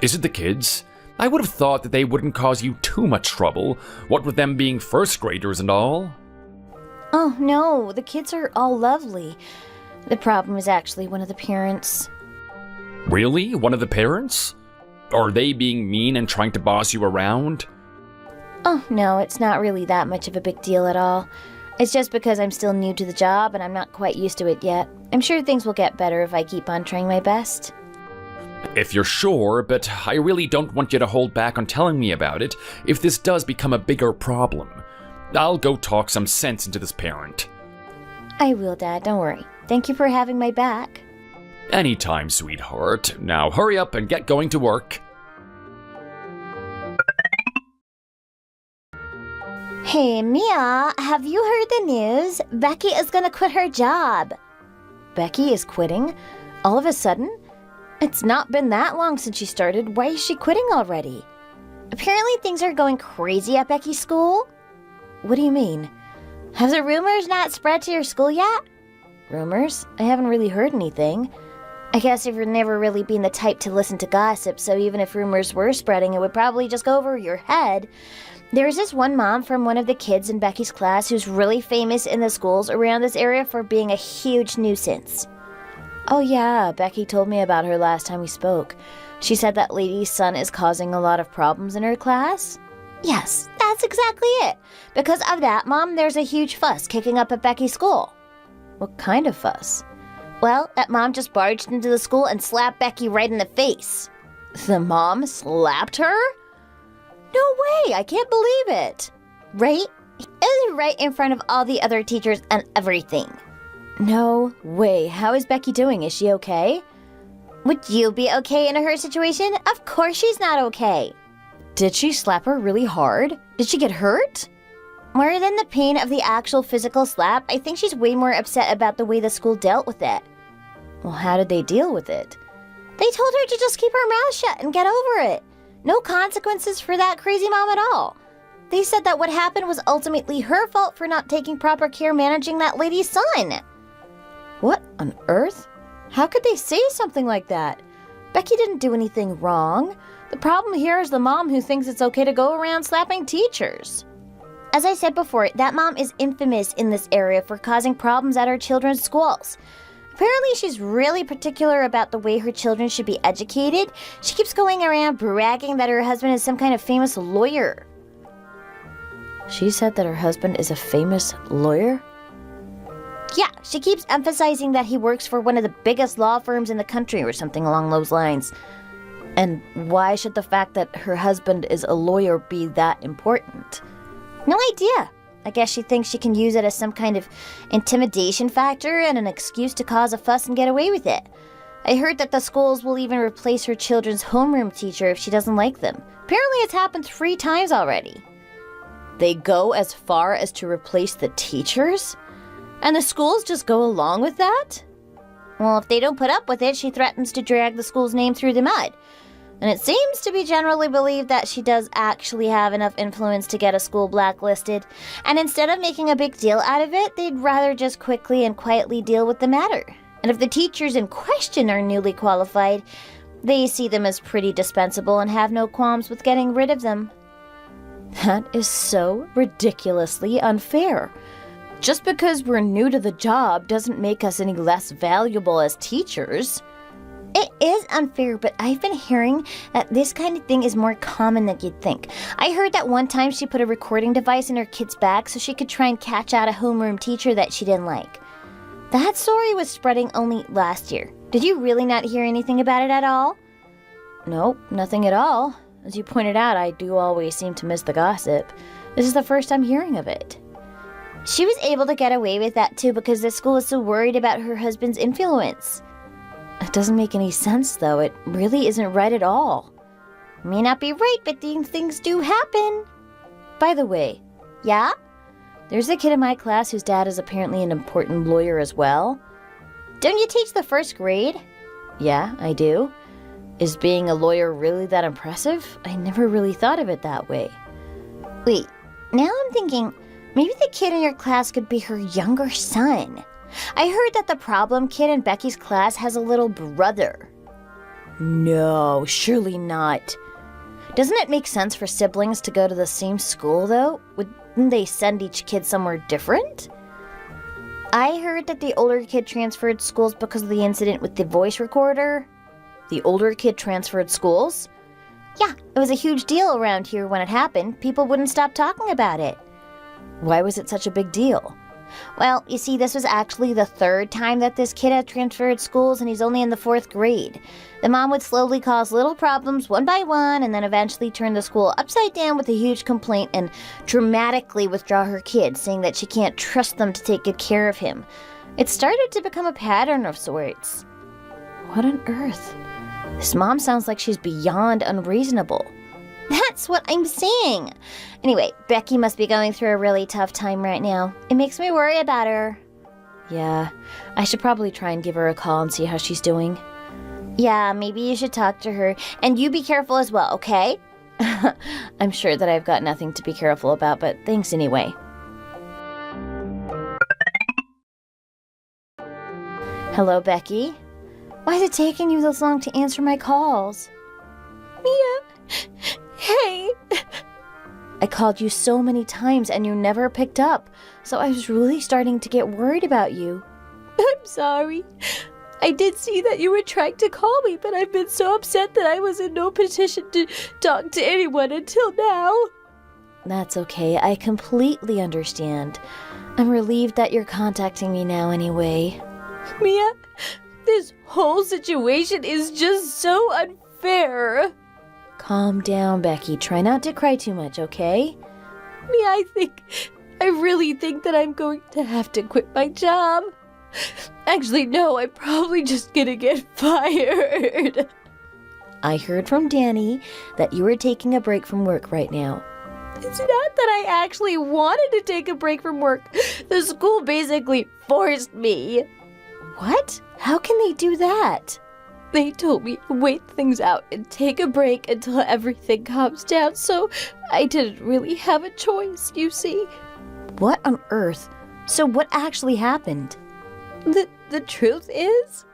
Is it the kids? I would have thought that they wouldn't cause you too much trouble, what with them being first graders and all. Oh no, the kids are all lovely. The problem is actually one of the parents. Really? One of the parents? Are they being mean and trying to boss you around? Oh no, it's not really that much of a big deal at all. It's just because I'm still new to the job and I'm not quite used to it yet. I'm sure things will get better if I keep on trying my best. If you're sure, but I really don't want you to hold back on telling me about it if this does become a bigger problem. I'll go talk some sense into this parent. I will, Dad, don't worry. Thank you for having my back. Anytime, sweetheart. Now hurry up and get going to work. Hey, Mia, have you heard the news? Becky is gonna quit her job. Becky is quitting? All of a sudden? It's not been that long since she started. Why is she quitting already? Apparently things are going crazy at Becky's school. What do you mean? Have the rumors not spread to your school yet? Rumors? I haven't really heard anything. I guess you've never really been the type to listen to gossip, so even if rumors were spreading, it would probably just go over your head. There's this one mom from one of the kids in Becky's class who's really famous in the schools around this area for being a huge nuisance. Oh yeah, Becky told me about her last time we spoke. She said that lady's son is causing a lot of problems in her class. Yes, that's exactly it. Because of that, Mom, there's a huge fuss kicking up at Becky's school. What kind of fuss? Well, that mom just barged into the school and slapped Becky right in the face. The mom slapped her? No way, I can't believe it. Right? It was right in front of all the other teachers and everything. No way. How is Becky doing? Is she okay? Would you be okay in her situation? Of course she's not okay. Did she slap her really hard? Did she get hurt? More than the pain of the actual physical slap, I think she's way more upset about the way the school dealt with it. Well, how did they deal with it? They told her to just keep her mouth shut and get over it. No consequences for that crazy mom at all. They said that what happened was ultimately her fault for not taking proper care managing that lady's son. What on earth? How could they say something like that? Becky didn't do anything wrong. The problem here is the mom who thinks it's okay to go around slapping teachers. As I said before, that mom is infamous in this area for causing problems at her children's schools. Apparently, she's really particular about the way her children should be educated. She keeps going around bragging that her husband is some kind of famous lawyer. She said that her husband is a famous lawyer? Yeah, she keeps emphasizing that he works for one of the biggest law firms in the country or something along those lines. And why should the fact that her husband is a lawyer be that important? No idea. I guess she thinks she can use it as some kind of intimidation factor and an excuse to cause a fuss and get away with it. I heard that the schools will even replace her children's homeroom teacher if she doesn't like them. Apparently it's happened 3 times already. They go as far as to replace the teachers? And the schools just go along with that? Well, if they don't put up with it, she threatens to drag the school's name through the mud. And it seems to be generally believed that she does actually have enough influence to get a school blacklisted. And instead of making a big deal out of it, they'd rather just quickly and quietly deal with the matter. And if the teachers in question are newly qualified, they see them as pretty dispensable and have no qualms with getting rid of them. That is so ridiculously unfair. Just because we're new to the job doesn't make us any less valuable as teachers. It is unfair, but I've been hearing that this kind of thing is more common than you'd think. I heard that one time she put a recording device in her kid's bag so she could try and catch out a homeroom teacher that she didn't like. That story was spreading only last year. Did you really not hear anything about it at all? Nope, nothing at all. As you pointed out, I do always seem to miss the gossip. This is the first I'm hearing of it. She was able to get away with that too because the school was so worried about her husband's influence. It doesn't make any sense, though. It really isn't right at all. May not be right, but these things do happen. By the way, Yeah? there's a kid in my class whose dad is apparently an important lawyer as well. Don't you teach the first grade? Yeah, I do. Is being a lawyer really that impressive? I never really thought of it that way. Wait, now I'm thinking, maybe the kid in your class could be her younger son. I heard that the problem kid in Becky's class has a little brother. No, surely not. Doesn't it make sense for siblings to go to the same school, though? Wouldn't they send each kid somewhere different? I heard that the older kid transferred schools because of the incident with the voice recorder. The older kid transferred schools? Yeah, it was a huge deal around here when it happened. People wouldn't stop talking about it. Why was it such a big deal? Well, you see, this was actually the third time that this kid had transferred schools, and he's only in the 4th grade. The mom would slowly cause little problems one by one, and then eventually turn the school upside down with a huge complaint and dramatically withdraw her kid, saying that she can't trust them to take good care of him. It started to become a pattern of sorts. What on earth? This mom sounds like she's beyond unreasonable. That's what I'm saying. Anyway, Becky must be going through a really tough time right now. It makes me worry about her. Yeah, I should probably try and give her a call and see how she's doing. Yeah, maybe you should talk to her. And you be careful as well, okay? I'm sure that I've got nothing to be careful about, but thanks anyway. Hello, Becky. Why is it taking you this long to answer my calls? Mia, hey. I called you so many times and you never picked up, so I was really starting to get worried about you. I'm sorry. I did see that you were trying to call me, but I've been so upset that I was in no position to talk to anyone until now. That's okay. I completely understand. I'm relieved that you're contacting me now anyway. Mia, this whole situation is just so unfair. Calm down, Becky. Try not to cry too much, okay? Mia, I really think that I'm going to have to quit my job. Actually, no, I'm probably just gonna get fired. I heard from Danny that you were taking a break from work right now. It's not that I actually wanted to take a break from work. The school basically forced me. What? How can they do that? They told me to wait things out and take a break until everything calms down, so I didn't really have a choice, you see. What on earth? So what actually happened? The truth is?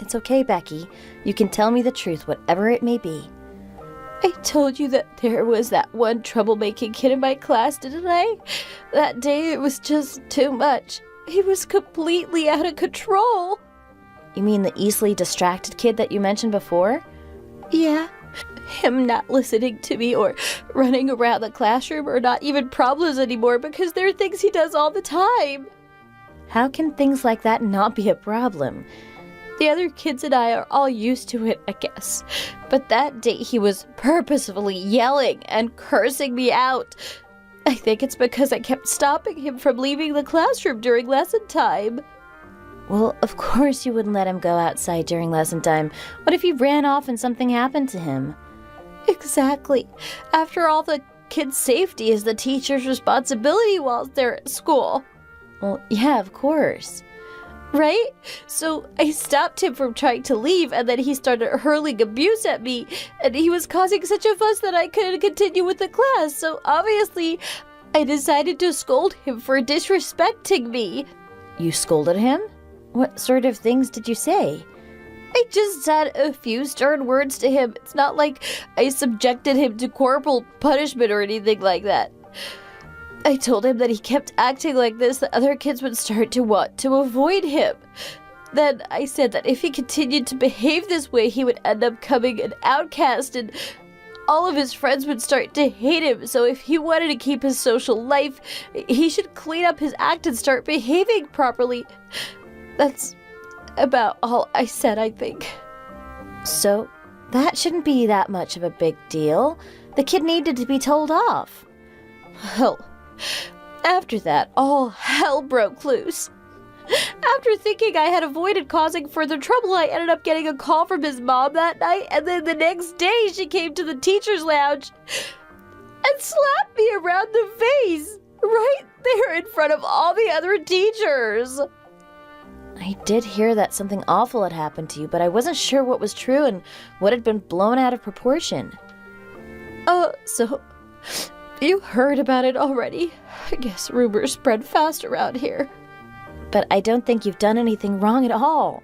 It's okay, Becky. You can tell me the truth, whatever it may be. I told you that there was that one troublemaking kid in my class, didn't I? That day it was just too much. He was completely out of control. You mean the easily distracted kid that you mentioned before? Yeah. Him not listening to me or running around the classroom are not even problems anymore because they're things he does all the time. How can things like that not be a problem? The other kids and I are all used to it, I guess. But that day he was purposefully yelling and cursing me out. I think it's because I kept stopping him from leaving the classroom during lesson time. Well, of course you wouldn't let him go outside during lesson time. What if he ran off and something happened to him? Exactly. After all, the kids' safety is the teacher's responsibility while they're at school. Well, yeah, of course. Right? So I stopped him from trying to leave, and then he started hurling abuse at me, and he was causing such a fuss that I couldn't continue with the class, so obviously I decided to scold him for disrespecting me. You scolded him? What sort of things did you say? I just said a few stern words to him. It's not like I subjected him to corporal punishment or anything like that. I told him that he kept acting like this, the other kids would start to want to avoid him. Then I said that if he continued to behave this way, he would end up becoming an outcast and all of his friends would start to hate him. So if he wanted to keep his social life, he should clean up his act and start behaving properly. That's about all I said, I think. So, That shouldn't be that much of a big deal. The kid needed to be told off. Well, after that, all hell broke loose. After thinking I had avoided causing further trouble, I ended up getting a call from his mom that night, and then the next day she came to the teacher's lounge and slapped me around the face, right there in front of all the other teachers. I did hear that something awful had happened to you, but I wasn't sure what was true and what had been blown out of proportion. So you heard about it already. I guess rumors spread fast around here. But I don't think you've done anything wrong at all.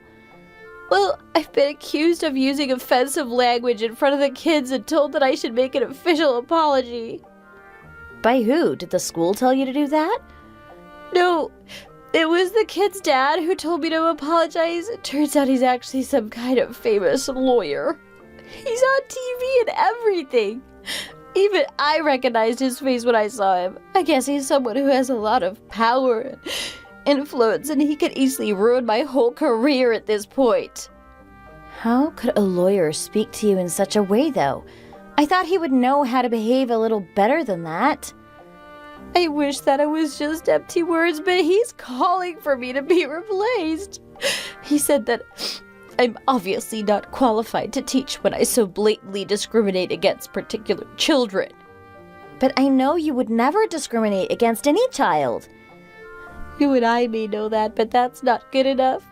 Well, I've been accused of using offensive language in front of the kids and told that I should make an official apology. By who? Did the school tell you to do that? No, it was the kid's dad who told me to apologize. It turns out he's actually some kind of famous lawyer. He's on TV and everything. Even I recognized his face when I saw him. I guess he's someone who has a lot of power and influence, and he could easily ruin my whole career at this point. How could a lawyer speak to you in such a way, though? I thought he would know how to behave a little better than that. I wish that it was just empty words, but he's calling for me to be replaced. He said that I'm obviously not qualified to teach when I so blatantly discriminate against particular children. But I know you would never discriminate against any child. You and I may know that, but that's not good enough.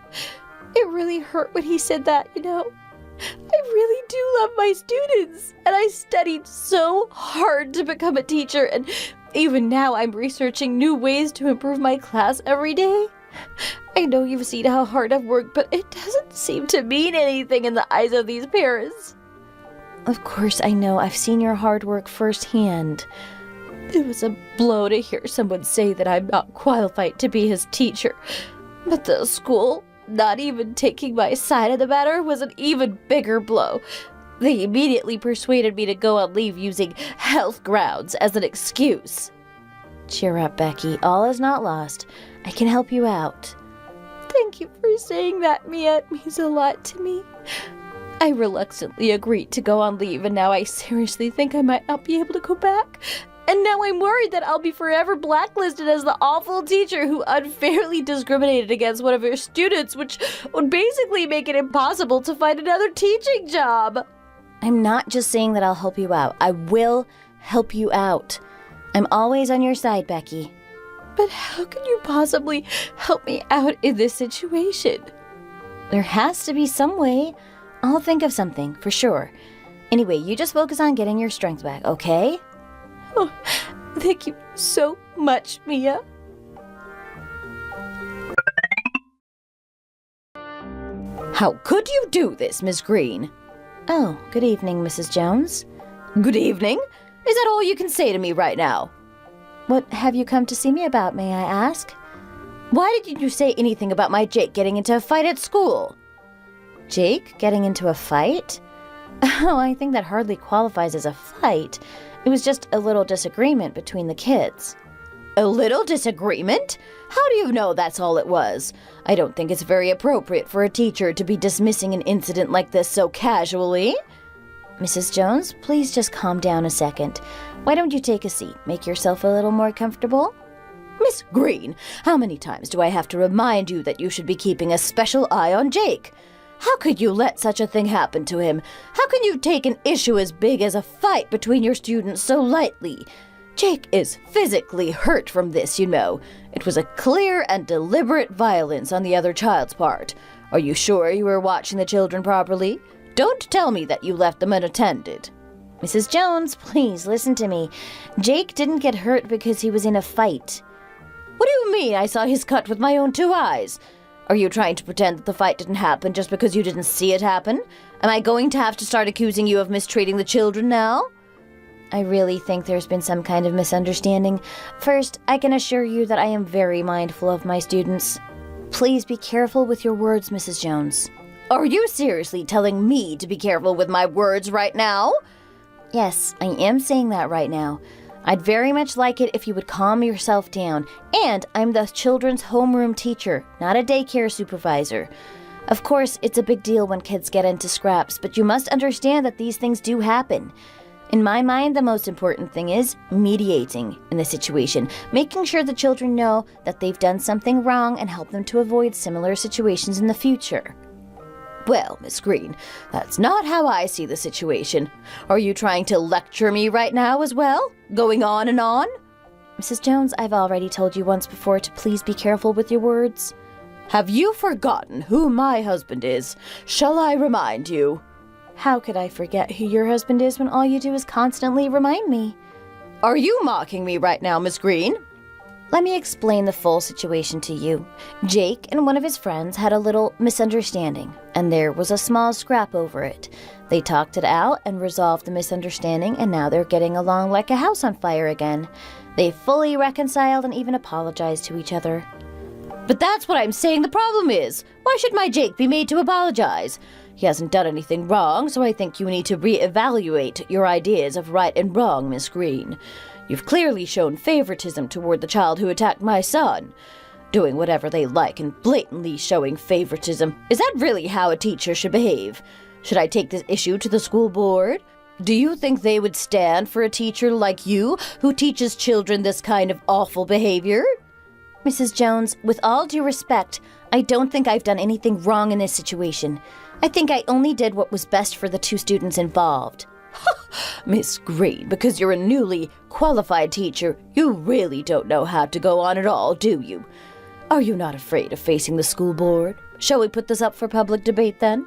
It really hurt when he said that, you know. I really do love my students, and I studied so hard to become a teacher, and even now I'm researching new ways to improve my class every day. I know you've seen how hard I've worked, but it doesn't seem to mean anything in the eyes of these parents. Of course, I know. I've seen your hard work firsthand. It was a blow to hear someone say that I'm not qualified to be his teacher. But the school, not even taking my side of the matter, was an even bigger blow. They immediately persuaded me to go on leave using health grounds as an excuse. Cheer up, Becky. All is not lost. I can help you out. Thank you for saying that, Mia. It means a lot to me. I reluctantly agreed to go on leave, and now I seriously think I might not be able to go back. And now I'm worried that I'll be forever blacklisted as the awful teacher who unfairly discriminated against one of her students, which would basically make it impossible to find another teaching job. I'm not just saying that I'll help you out. I will help you out. I'm always on your side, Becky. But how can you possibly help me out in this situation? There has to be some way. I'll think of something, for sure. Anyway, you just focus on getting your strength back, okay? Oh, thank you so much, Mia. How could you do this, Miss Green? Oh, good evening, Mrs. Jones. Good evening? Is that all you can say to me right now? What have you come to see me about, may I ask? Why didn't you say anything about my Jake getting into a fight at school? Jake getting into a fight? Oh, I think that hardly qualifies as a fight. It was just a little disagreement between the kids. A little disagreement? How do you know that's all it was? I don't think it's very appropriate for a teacher to be dismissing an incident like this so casually. Mrs. Jones, please just calm down a second. Why don't you take a seat? Make yourself a little more comfortable? Miss Green, how many times do I have to remind you that you should be keeping a special eye on Jake? How could you let such a thing happen to him? How can you take an issue as big as a fight between your students so lightly? Jake is physically hurt from this, you know. It was a clear and deliberate violence on the other child's part. Are you sure you were watching the children properly? Don't tell me that you left them unattended. Mrs. Jones, please listen to me. Jake didn't get hurt because he was in a fight. What do you mean I saw his cut with my own 2 eyes? Are you trying to pretend that the fight didn't happen just because you didn't see it happen? Am I going to have to start accusing you of mistreating the children now? I really think there's been some kind of misunderstanding. First, I can assure you that I am very mindful of my students. Please be careful with your words, Mrs. Jones. Are you seriously telling me to be careful with my words right now? Yes, I am saying that right now. I'd very much like it if you would calm yourself down. And I'm the children's homeroom teacher, not a daycare supervisor. Of course, it's a big deal when kids get into scraps, but you must understand that these things do happen. In my mind, the most important thing is mediating in the situation, making sure the children know that they've done something wrong and help them to avoid similar situations in the future. Well, Miss Green, that's not how I see the situation. Are you trying to lecture me right now as well? Going on and on? Mrs. Jones, I've already told you once before to please be careful with your words. Have you forgotten who my husband is? Shall I remind you? How could I forget who your husband is when all you do is constantly remind me? Are you mocking me right now, Miss Green? Let me explain the full situation to you. Jake and one of his friends had a little misunderstanding, and there was a small scrap over it. They talked it out and resolved the misunderstanding, and now they're getting along like a house on fire again. They fully reconciled and even apologized to each other. But that's what I'm saying the problem is. Why should my Jake be made to apologize? He hasn't done anything wrong, so I think you need to reevaluate your ideas of right and wrong, Miss Green. You've clearly shown favoritism toward the child who attacked my son. Doing whatever they like and blatantly showing favoritism. Is that really how a teacher should behave? Should I take this issue to the school board? Do you think they would stand for a teacher like you who teaches children this kind of awful behavior? Mrs. Jones, with all due respect, I don't think I've done anything wrong in this situation. I think I only did what was best for the two students involved. Miss Green, because you're a newly qualified teacher, you really don't know how to go on at all, do you? Are you not afraid of facing the school board? Shall we put this up for public debate then?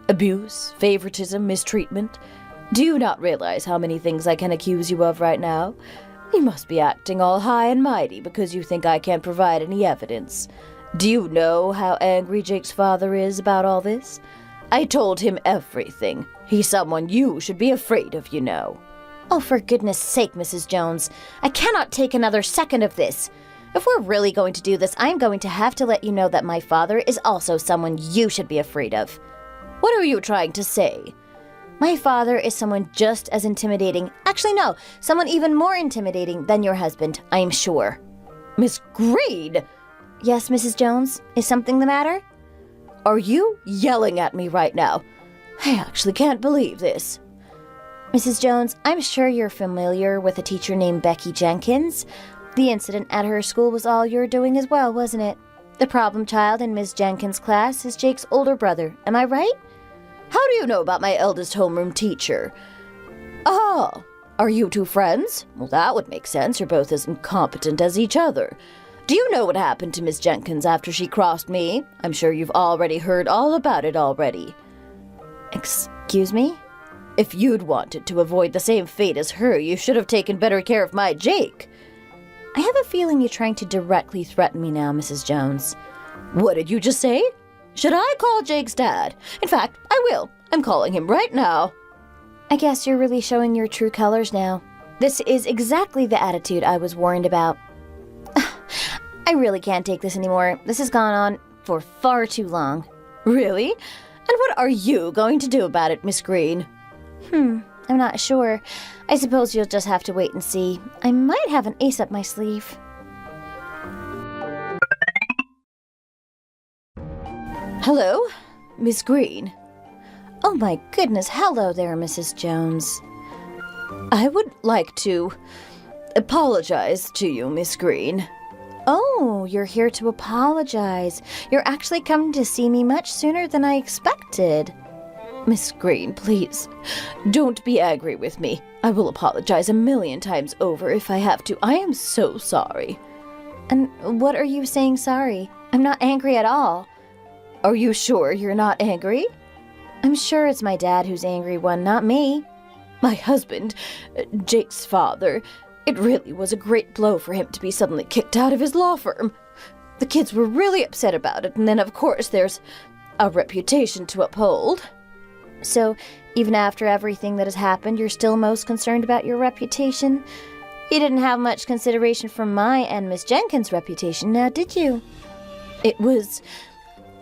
Abuse, favoritism, mistreatment? Do you not realize how many things I can accuse you of right now? You must be acting all high and mighty because you think I can't provide any evidence. Do you know how angry Jake's father is about all this? I told him everything. He's someone you should be afraid of, you know. Oh, for goodness sake, Mrs. Jones. I cannot take another second of this. If we're really going to do this, I'm going to have to let you know that my father is also someone you should be afraid of. What are you trying to say? My father is someone just as intimidating. Actually, no, someone even more intimidating than your husband, I am sure. Miss Green! Yes, Mrs. Jones? Is something the matter? Are you yelling at me right now? I actually can't believe this. Mrs. Jones, I'm sure you're familiar with a teacher named Becky Jenkins. The incident at her school was all your doing as well, wasn't it? The problem child in Ms. Jenkins' class is Jake's older brother, am I right? How do you know about my eldest homeroom teacher? Oh, are you two friends? Well, that would make sense. You're both as incompetent as each other. Do you know what happened to Miss Jenkins after she crossed me? I'm sure you've already heard all about it already. Excuse me? If you'd wanted to avoid the same fate as her, you should have taken better care of my Jake. I have a feeling you're trying to directly threaten me now, Mrs. Jones. What did you just say? Should I call Jake's dad? In fact, I will. I'm calling him right now. I guess you're really showing your true colors now. This is exactly the attitude I was warned about. I really can't take this anymore. This has gone on for far too long. Really? And what are you going to do about it, Miss Green? I'm not sure. I suppose you'll just have to wait and see. I might have an ace up my sleeve. Hello, Miss Green. Oh my goodness, hello there, Mrs. Jones. I would like to apologize to you, Miss Green. Oh, you're here to apologize. You're actually coming to see me much sooner than I expected. Miss Green, please, don't be angry with me. I will apologize 1,000,000 times over if I have to. I am so sorry. And what are you saying sorry? I'm not angry at all. Are you sure you're not angry? I'm sure it's my dad who's the angry one, not me. My husband, Jake's father, it really was a great blow for him to be suddenly kicked out of his law firm. The kids were really upset about it, and then of course there's a reputation to uphold. So, even after everything that has happened, you're still most concerned about your reputation? You didn't have much consideration for my and Miss Jenkins' reputation, now did you? It was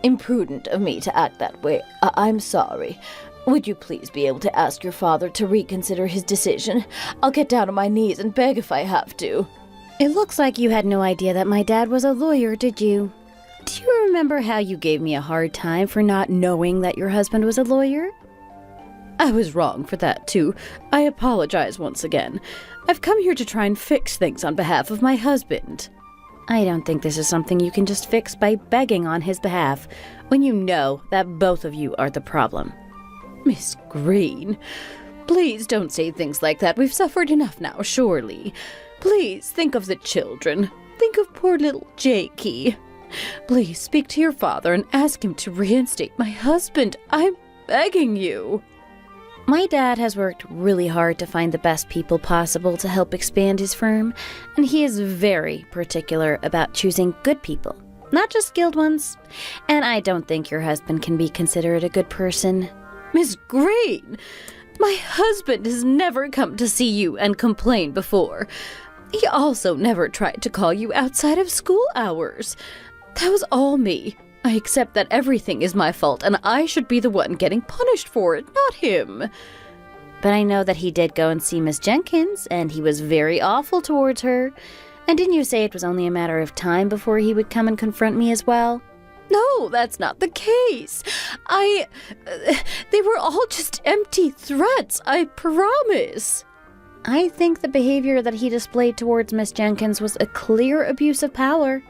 imprudent of me to act that way. I'm sorry. Would you please be able to ask your father to reconsider his decision? I'll get down on my knees and beg if I have to. It looks like you had no idea that my dad was a lawyer, did you? Do you remember how you gave me a hard time for not knowing that your husband was a lawyer? I was wrong for that, too. I apologize once again. I've come here to try and fix things on behalf of my husband. I don't think this is something you can just fix by begging on his behalf, when you know that both of you are the problem. Miss Green, please don't say things like that. We've suffered enough now, surely. Please think of the children. Think of poor little Jakey. Please speak to your father and ask him to reinstate my husband. I'm begging you. My dad has worked really hard to find the best people possible to help expand his firm, and he is very particular about choosing good people, not just skilled ones. And I don't think your husband can be considered a good person. Miss Green, my husband has never come to see you and complain before. He also never tried to call you outside of school hours. That was all me. I accept that everything is my fault and I should be the one getting punished for it, not him. But I know that he did go and see Miss Jenkins, and he was very awful towards her. And didn't you say it was only a matter of time before he would come and confront me as well? No, that's not the case. They were all just empty threats, I promise. I think the behavior that he displayed towards Miss Jenkins was a clear abuse of power.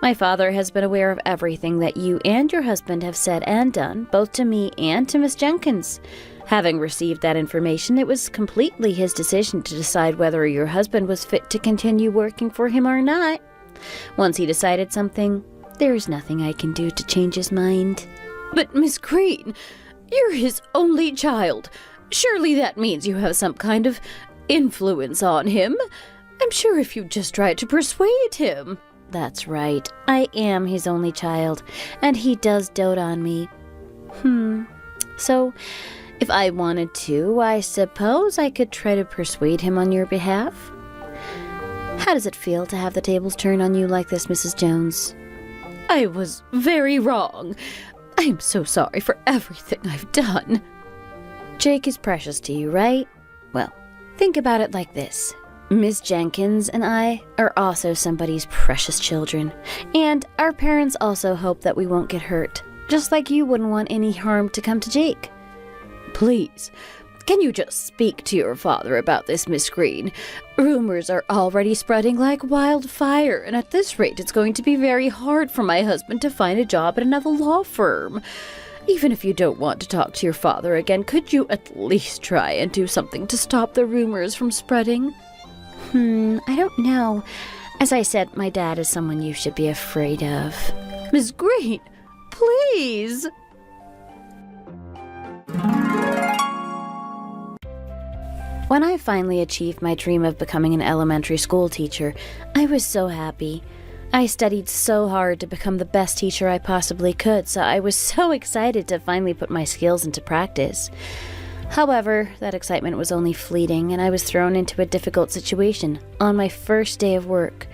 My father has been aware of everything that you and your husband have said and done, both to me and to Miss Jenkins. Having received that information, it was completely his decision to decide whether your husband was fit to continue working for him or not. Once he decided something, there is nothing I can do to change his mind. But Miss Green, you're his only child. Surely that means you have some kind of influence on him. I'm sure if you just tried to persuade him. That's right. I am his only child, and he does dote on me. So, if I wanted to, I suppose I could try to persuade him on your behalf. How does it feel to have the tables turn on you like this, Mrs. Jones? I was very wrong. I am so sorry for everything I've done. Jake is precious to you, right? Well, think about it like this. Miss Jenkins and I are also somebody's precious children, and our parents also hope that we won't get hurt, just like you wouldn't want any harm to come to Jake. Please, can you just speak to your father about this, Miss Green? Rumors are already spreading like wildfire, and at this rate it's going to be very hard for my husband to find a job at another law firm. Even if you don't want to talk to your father again, could you at least try and do something to stop the rumors from spreading? I don't know. As I said, my dad is someone you should be afraid of. Miss Green, please! When I finally achieved my dream of becoming an elementary school teacher, I was so happy. I studied so hard to become the best teacher I possibly could, so I was so excited to finally put my skills into practice. However, that excitement was only fleeting, and I was thrown into a difficult situation on my first day of work.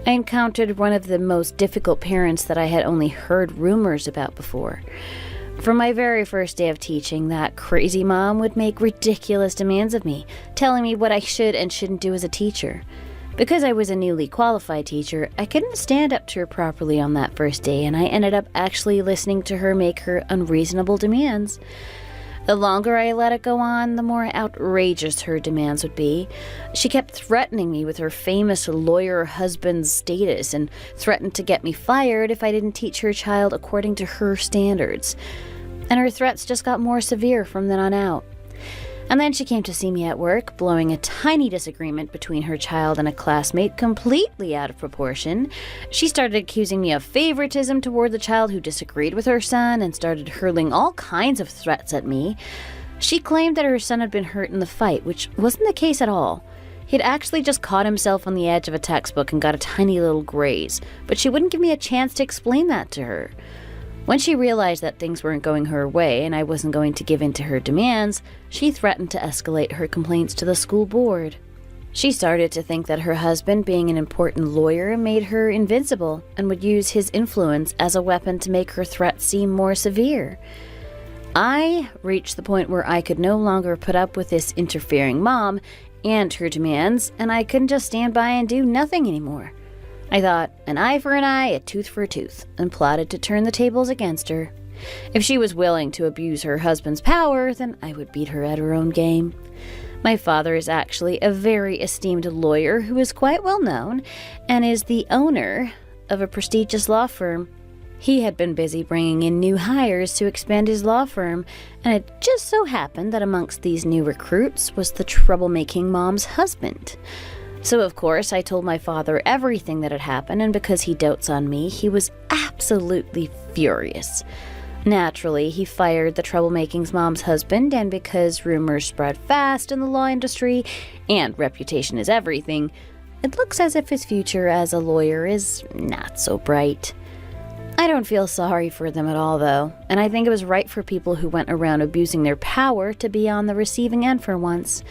I encountered one of the most difficult parents that I had only heard rumors about before. For my very first day of teaching, that crazy mom would make ridiculous demands of me, telling me what I should and shouldn't do as a teacher. Because I was a newly qualified teacher, I couldn't stand up to her properly on that first day, and I ended up actually listening to her make her unreasonable demands. The longer I let it go on, the more outrageous her demands would be. She kept threatening me with her famous lawyer husband's status and threatened to get me fired if I didn't teach her child according to her standards. And her threats just got more severe from then on out. And then she came to see me at work, blowing a tiny disagreement between her child and a classmate completely out of proportion. She started accusing me of favoritism toward the child who disagreed with her son and started hurling all kinds of threats at me. She claimed that her son had been hurt in the fight, which wasn't the case at all. He'd actually just caught himself on the edge of a textbook and got a tiny little graze, but she wouldn't give me a chance to explain that to her. When she realized that things weren't going her way and I wasn't going to give in to her demands, she threatened to escalate her complaints to the school board. She started to think that her husband, being an important lawyer, made her invincible and would use his influence as a weapon to make her threats seem more severe. I reached the point where I could no longer put up with this interfering mom and her demands, and I couldn't just stand by and do nothing anymore. I thought, an eye for an eye, a tooth for a tooth, and plotted to turn the tables against her. If she was willing to abuse her husband's power, then I would beat her at her own game. My father is actually a very esteemed lawyer who is quite well known and is the owner of a prestigious law firm. He had been busy bringing in new hires to expand his law firm, and it just so happened that amongst these new recruits was the troublemaking mom's husband. So of course I told my father everything that had happened, and because he dotes on me, he was absolutely furious. Naturally, he fired the troublemaking's mom's husband, and because rumors spread fast in the law industry, and reputation is everything, it looks as if his future as a lawyer is not so bright. I don't feel sorry for them at all, though, and I think it was right for people who went around abusing their power to be on the receiving end for once.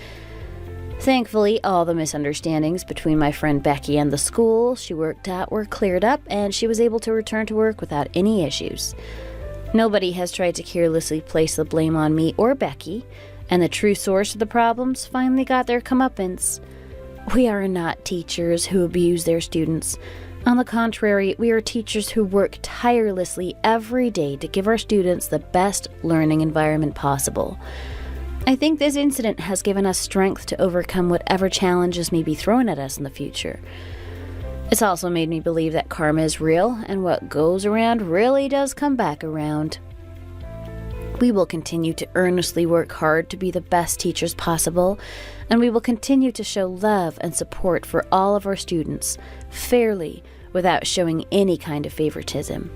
Thankfully, all the misunderstandings between my friend Becky and the school she worked at were cleared up, and she was able to return to work without any issues. Nobody has tried to carelessly place the blame on me or Becky, and the true source of the problems finally got their comeuppance. We are not teachers who abuse their students. On the contrary, we are teachers who work tirelessly every day to give our students the best learning environment possible. I think this incident has given us strength to overcome whatever challenges may be thrown at us in the future. It's also made me believe that karma is real, and what goes around really does come back around. We will continue to earnestly work hard to be the best teachers possible, and we will continue to show love and support for all of our students, fairly, without showing any kind of favoritism.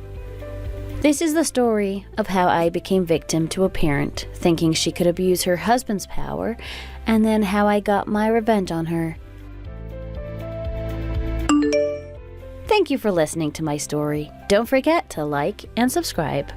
This is the story of how I became victim to a parent thinking she could abuse her husband's power, and then how I got my revenge on her. Thank you for listening to my story. Don't forget to like and subscribe.